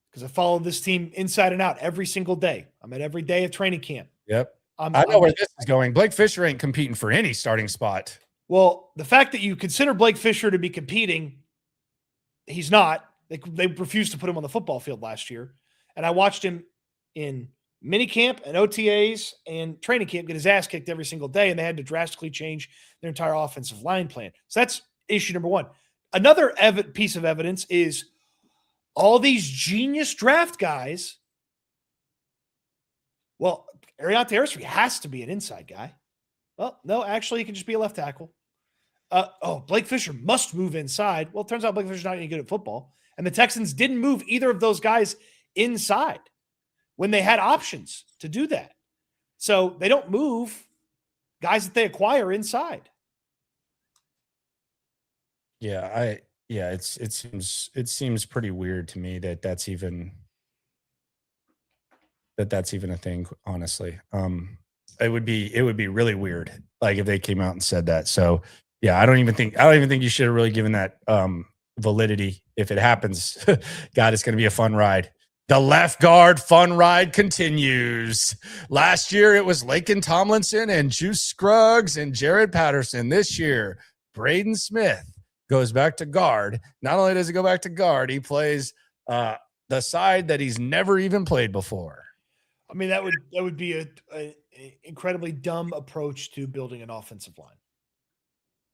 because I follow this team inside and out every single day. I'm at every day of training camp. Yep. I know where this is going. Blake Fisher ain't competing for any starting spot. Well, the fact that you consider Blake Fisher to be competing, he's not. They refused to put him on the football field last year. And I watched him in minicamp and OTAs and training camp get his ass kicked every single day, and they had to drastically change their entire offensive line plan. So that's issue number 1. Another piece of evidence is all these genius draft guys. Well, Ariante Aristide has to be an inside guy. Well, no, actually, he can just be a left tackle. Blake Fisher must move inside. Well, it turns out Blake Fisher's not any good at football. And the Texans didn't move either of those guys inside when they had options to do that. So they don't move guys that they acquire inside. Yeah, it seems pretty weird to me that that's even a thing, honestly. It would be really weird, like, if they came out and said that. So yeah, I don't even think you should have really given that validity. If it happens, God, it's going to be a fun ride. The left guard fun ride continues. Last year it was Laken Tomlinson and Juice Scruggs and Jared Patterson. This year, Braden Smith goes back to guard. Not only does he go back to guard, he plays the side that he's never even played before. I mean, that would be a incredibly dumb approach to building an offensive line.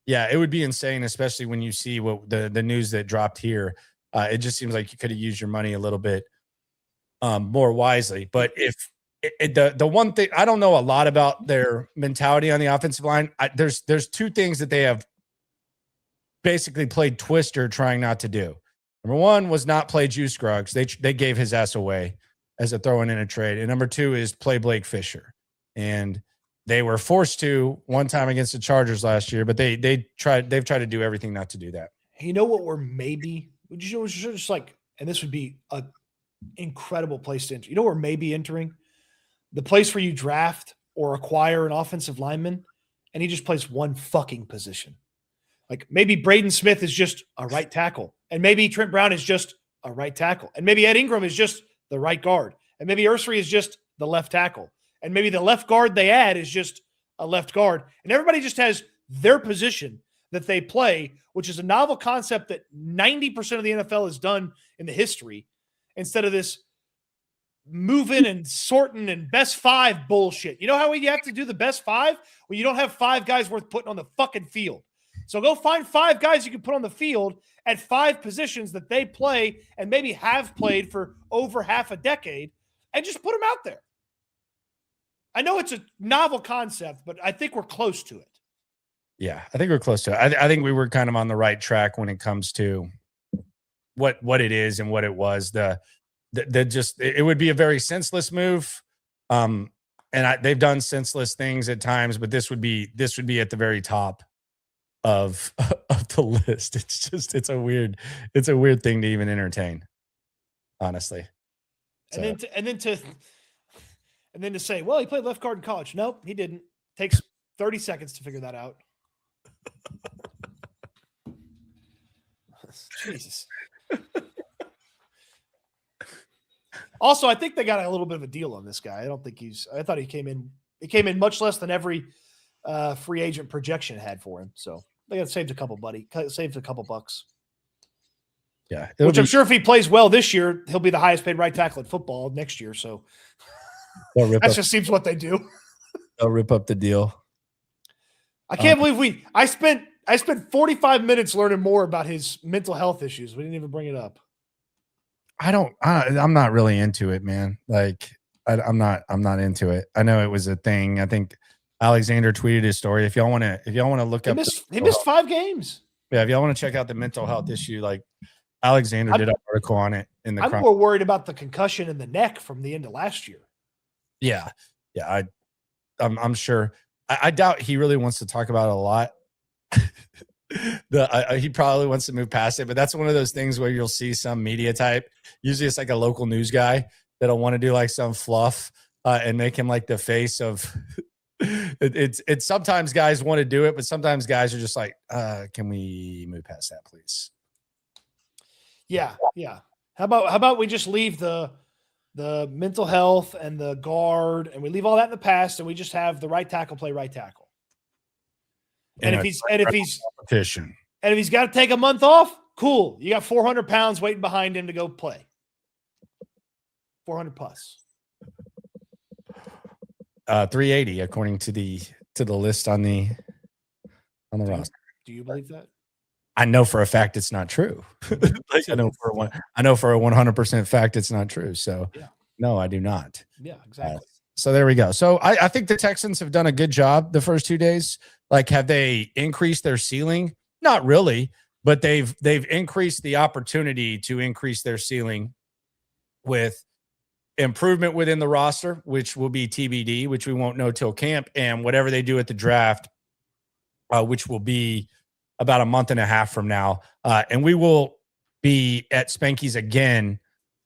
Yeah, it would be insane, especially when you see what the news that dropped here. It just seems like you could have used your money a little bit more wisely. But if the one thing, I don't know a lot about their mentality on the offensive line. There's two things that they have basically played twister trying not to do. Number one was not play Juice Scruggs. They gave his ass away as a throw in a trade. And number two is play Blake Fisher. And they were forced to one time against the Chargers last year, but they've tried to do everything not to do that. You know what we're maybe just like, and this would be a incredible place to enter. You know, we're maybe entering the place where you draft or acquire an offensive lineman, and he just plays one fucking position. Like maybe Braden Smith is just a right tackle, and maybe Trent Brown is just a right tackle, and maybe Ed Ingram is just the right guard, and maybe Ursary is just the left tackle, and maybe the left guard they add is just a left guard, and everybody just has their position that they play, which is a novel concept that 90% of the NFL has done in the history, instead of this moving and sorting and best five bullshit. You know how you have to do the best five? Well, you don't have five guys worth putting on the fucking field. So go find five guys you can put on the field at five positions that they play and maybe have played for over half a decade, and just put them out there. I know it's a novel concept, but I think we're close to it. Yeah, I think we're close to it. I think we were kind of on the right track when it comes to what it is and what it was. It would be a very senseless move. They've done senseless things at times, but this would be at the very top of the list. It's a weird thing to even entertain, honestly. So. And then to say, well, he played left guard in college. Nope, he didn't. Takes 30 seconds to figure that out. Jesus. Also, I think they got a little bit of a deal on this guy. I thought he came in much less than every free agent projection had for him. So they got saved a couple bucks. Yeah. Which I'm sure if he plays well this year, he'll be the highest paid right tackle in football next year. So that just seems what they do. They'll rip up the deal. I can't believe I spent 45 minutes learning more about his mental health issues. We didn't even bring it up. I'm not really into it, man. Like I'm not into it. I know it was a thing. I think Alexander tweeted his story. If y'all want to look up, he missed 5 games. Yeah. If y'all want to check out the mental health issue, like Alexander did an article on it in the. I'm more worried about the concussion in the neck from the end of last year. Yeah. Yeah. I'm sure. I doubt he really wants to talk about it a lot. He probably wants to move past it, but that's one of those things where you'll see some media type. Usually it's like a local news guy that'll want to do like some fluff and make him like the face of it's sometimes guys want to do it, but sometimes guys are just like, can we move past that, please? Yeah. Yeah. How about we just leave the mental health and the guard, and we leave all that in the past, and we just have the right tackle play right tackle. And if he's got to take a month off, cool. You got 400 pounds waiting behind him to go play. 400 plus. 380 according to the list on the roster. Do you believe that? I know for a fact it's not true. I know for a 100% fact it's not true. So yeah. No, I do not. Yeah, exactly. So there we go. So I think the Texans have done a good job the first 2 days. Like, have they increased their ceiling? Not really, but they've increased the opportunity to increase their ceiling with improvement within the roster, which will be TBD, which we won't know till camp, and whatever they do at the draft, which will be about a month and a half from now. And we will be at Spanky's again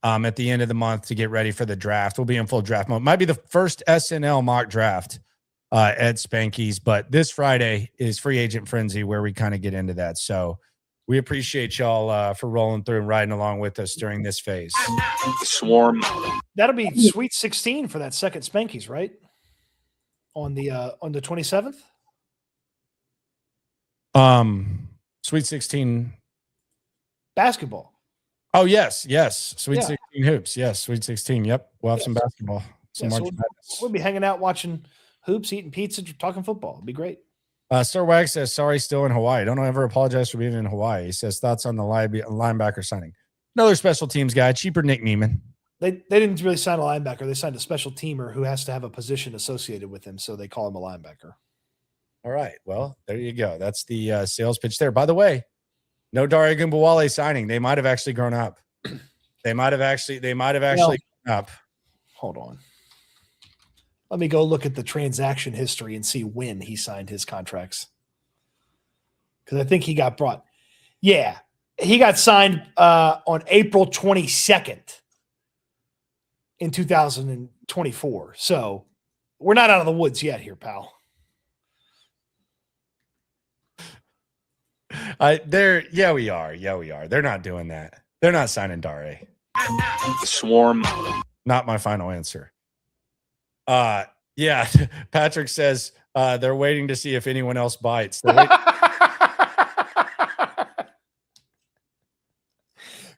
at the end of the month to get ready for the draft. We'll be in full draft mode. Might be the first SNL mock draft at Spanky's, but this Friday is free agent frenzy where we kind of get into that. So we appreciate y'all for rolling through and riding along with us during this phase. Swarm. That'll be Sweet 16 for that second Spanky's, right? On the 27th. Sweet 16 basketball. Oh, yes. Sweet 16 hoops. Yes, Sweet 16. Yep. We'll have some basketball. So we'll be hanging out watching hoops, eating pizza, talking football. It'd be great. Sir Wag says, sorry, still in Hawaii. Don't ever apologize for being in Hawaii. He says, thoughts on the linebacker signing. Another special teams guy, cheaper Nick Neiman. They didn't really sign a linebacker. They signed a special teamer who has to have a position associated with him, so they call him a linebacker. All right. Well, there you go. That's the sales pitch there. By the way, no Dare Gumbawale signing. They might have actually grown up. They might have actually grown up. Hold on. Let me go look at the transaction history and see when he signed his contracts. Because I think he got brought. Yeah. He got signed on April 22nd in 2024. So we're not out of the woods yet here, pal. Yeah, we are. They're not doing that. They're not signing Dare. Swarm. Not my final answer. Yeah, Patrick says they're waiting to see if anyone else bites.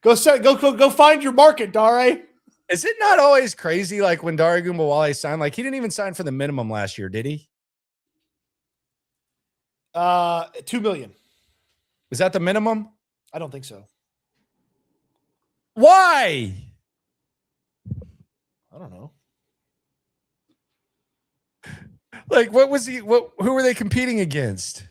Go find your market, Dare. Is it not always crazy? Like when Dare Gumbawale signed, like he didn't even sign for the minimum last year, did he? $2 million. Is that the minimum? I don't think so. Why? I don't know. Like, what was he? Who were they competing against?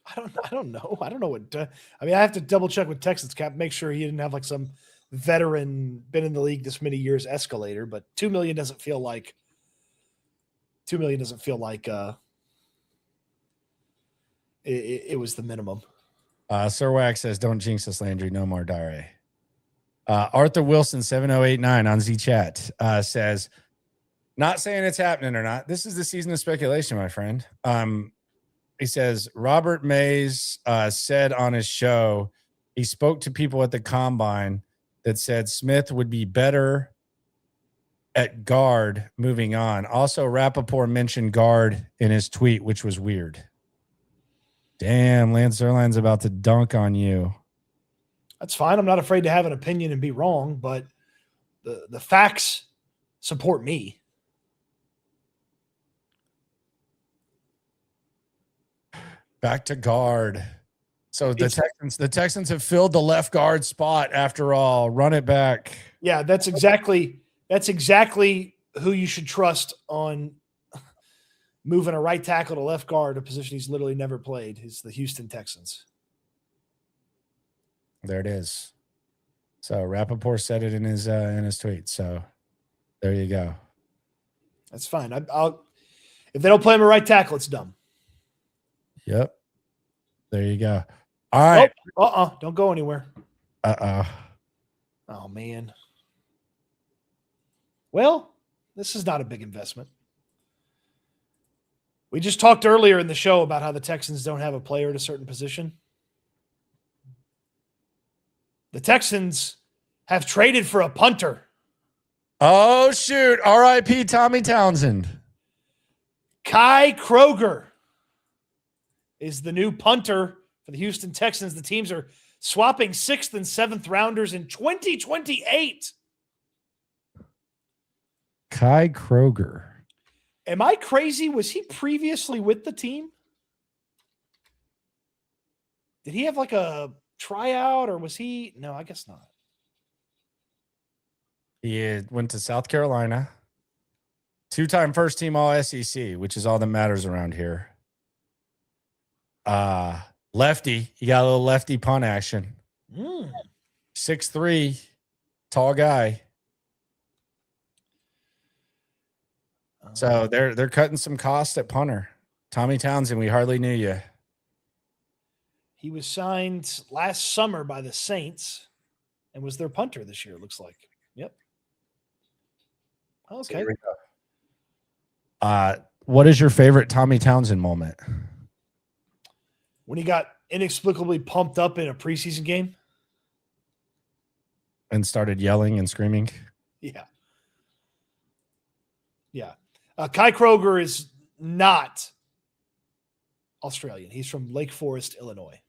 I don't know. I don't know what. I mean, I have to double check with Texans cap, make sure he didn't have like some veteran, been in the league this many years escalator. But $2 million doesn't feel like. $2 million doesn't feel like. It was the minimum. Sir Wax says, "Don't jinx us, Landry. No more Dare." Arthur Wilson 7089 on Z Chat says, "Not saying it's happening or not. This is the season of speculation, my friend." He says Robert Mays said on his show he spoke to people at the combine that said Smith would be better at guard moving on. Also, Rappaport mentioned guard in his tweet, which was weird. Damn, Lance Zerline's about to dunk on you. That's fine. I'm not afraid to have an opinion and be wrong, but the facts support me. Back to guard. So the Texans have filled the left guard spot after all. Run it back. Yeah, that's exactly who you should trust on moving a right tackle to left guard, a position he's literally never played, is the Houston Texans. There it is. So Rappaport said it in his tweet. So there you go. That's fine. I'll if they don't play him a right tackle, it's dumb. Yep. There you go. All right. Oh, don't go anywhere. Oh, man. Well, this is not a big investment. We just talked earlier in the show about how the Texans don't have a player at a certain position. The Texans have traded for a punter. Oh, shoot. R.I.P. Tommy Townsend. Kai Kroger is the new punter for the Houston Texans. The teams are swapping 6th and 7th rounders in 2028. Kai Kroger. Am I crazy? Was he previously with the team? Did he have like a tryout or was he? No, I guess not. He went to South Carolina. 2-time first team all SEC, which is all that matters around here. Lefty. He got a little lefty punt action. 6'3", tall guy. So they're cutting some costs at punter. Tommy Townsend, we hardly knew you. He was signed last summer by the Saints and was their punter this year, it looks like. Yep. Okay. What is your favorite Tommy Townsend moment? When he got inexplicably pumped up in a preseason game. And started yelling and screaming. Yeah. Yeah. Kai Kroger is not Australian. He's from Lake Forest, Illinois.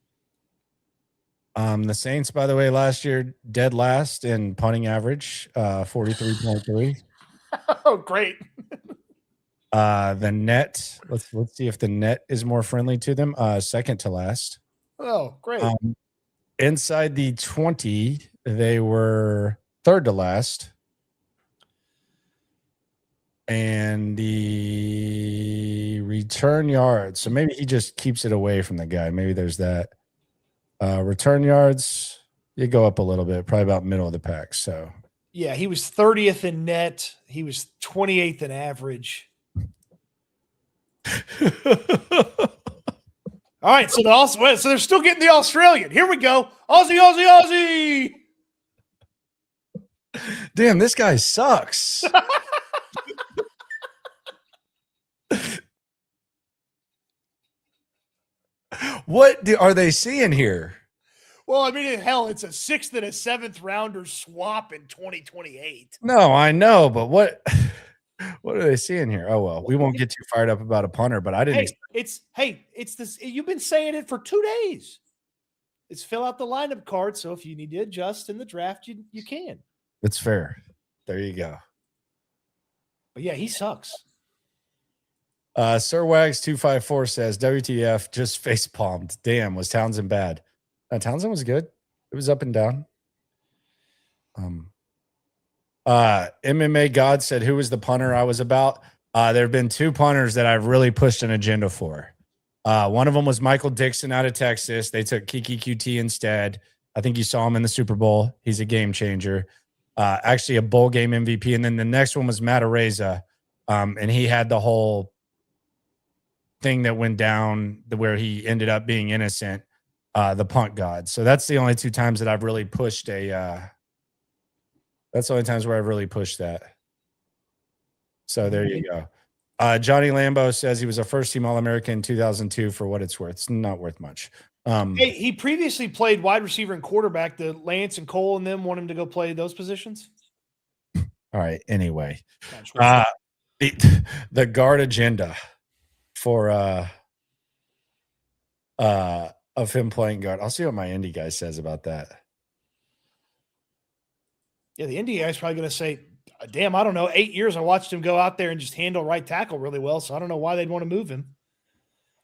The Saints, by the way, last year dead last in punting average, 43.3. Oh, great. The net. Let's see if the net is more friendly to them. Second to last. Oh, great. Inside the 20, they were third to last. And the return yards. So maybe he just keeps it away from the guy. Maybe there's that. Return yards, you go up a little bit, probably about middle of the pack. So yeah, he was 30th in net. He was 28th in average. All right, so they're still getting the Australian. Here we go. Aussie, Aussie, Aussie. Damn, this guy sucks. What are they seeing here? Well, I mean, hell, it's a 6th and a 7th rounder swap in 2028. No, I know, but what are they seeing here? Oh well, we won't get too fired up about a punter, but I didn't. It's this. You've been saying it for 2 days. It's fill out the lineup card, so if you need to adjust in the draft, you can. It's fair. There you go. But yeah, he sucks. Sir Wags 254 says WTF just face palmed. Damn, was Townsend bad? Townsend was good. It was up and down. MMA God said, who was the punter I was about? There have been 2 punters that I've really pushed an agenda for. One of them was Michael Dixon out of Texas. They took Kiki QT instead. I think you saw him in the Super Bowl. He's a game changer. Actually a bowl game MVP. And then the next one was Matt Araiza. And he had the whole thing that went down where he ended up being innocent, the punt god. So that's the only 2 times that I've really pushed that's the only times where I've really pushed that. So there you go. Johnny Lambo says he was a first-team All-American in 2002 for what it's worth. It's not worth much. Hey, he previously played wide receiver and quarterback. The Lance and Cole and them want him to go play those positions. All right. Anyway, the guard agenda for of him playing guard. I'll see what my indie guy says about that. Yeah, the indie guy's probably going to say, damn, I don't know. 8 years I watched him go out there and just handle right tackle really well, so I don't know why they'd want to move him.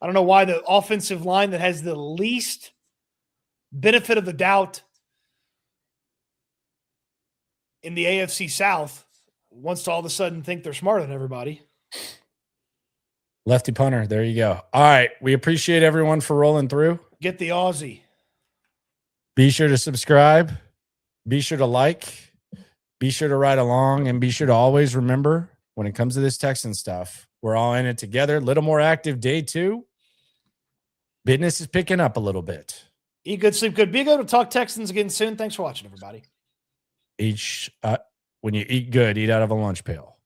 I don't know why the offensive line that has the least benefit of the doubt in the AFC South wants to all of a sudden think they're smarter than everybody. Lefty punter. There you go. All right. We appreciate everyone for rolling through. Get the Aussie. Be sure to subscribe. Be sure to like. Be sure to ride along. And be sure to always remember, when it comes to this Texan stuff, we're all in it together. A little more active day 2. Business is picking up a little bit. Eat good, sleep good. Be good. We'll talk Texans again soon. Thanks for watching, everybody. When you eat good, eat out of a lunch pail.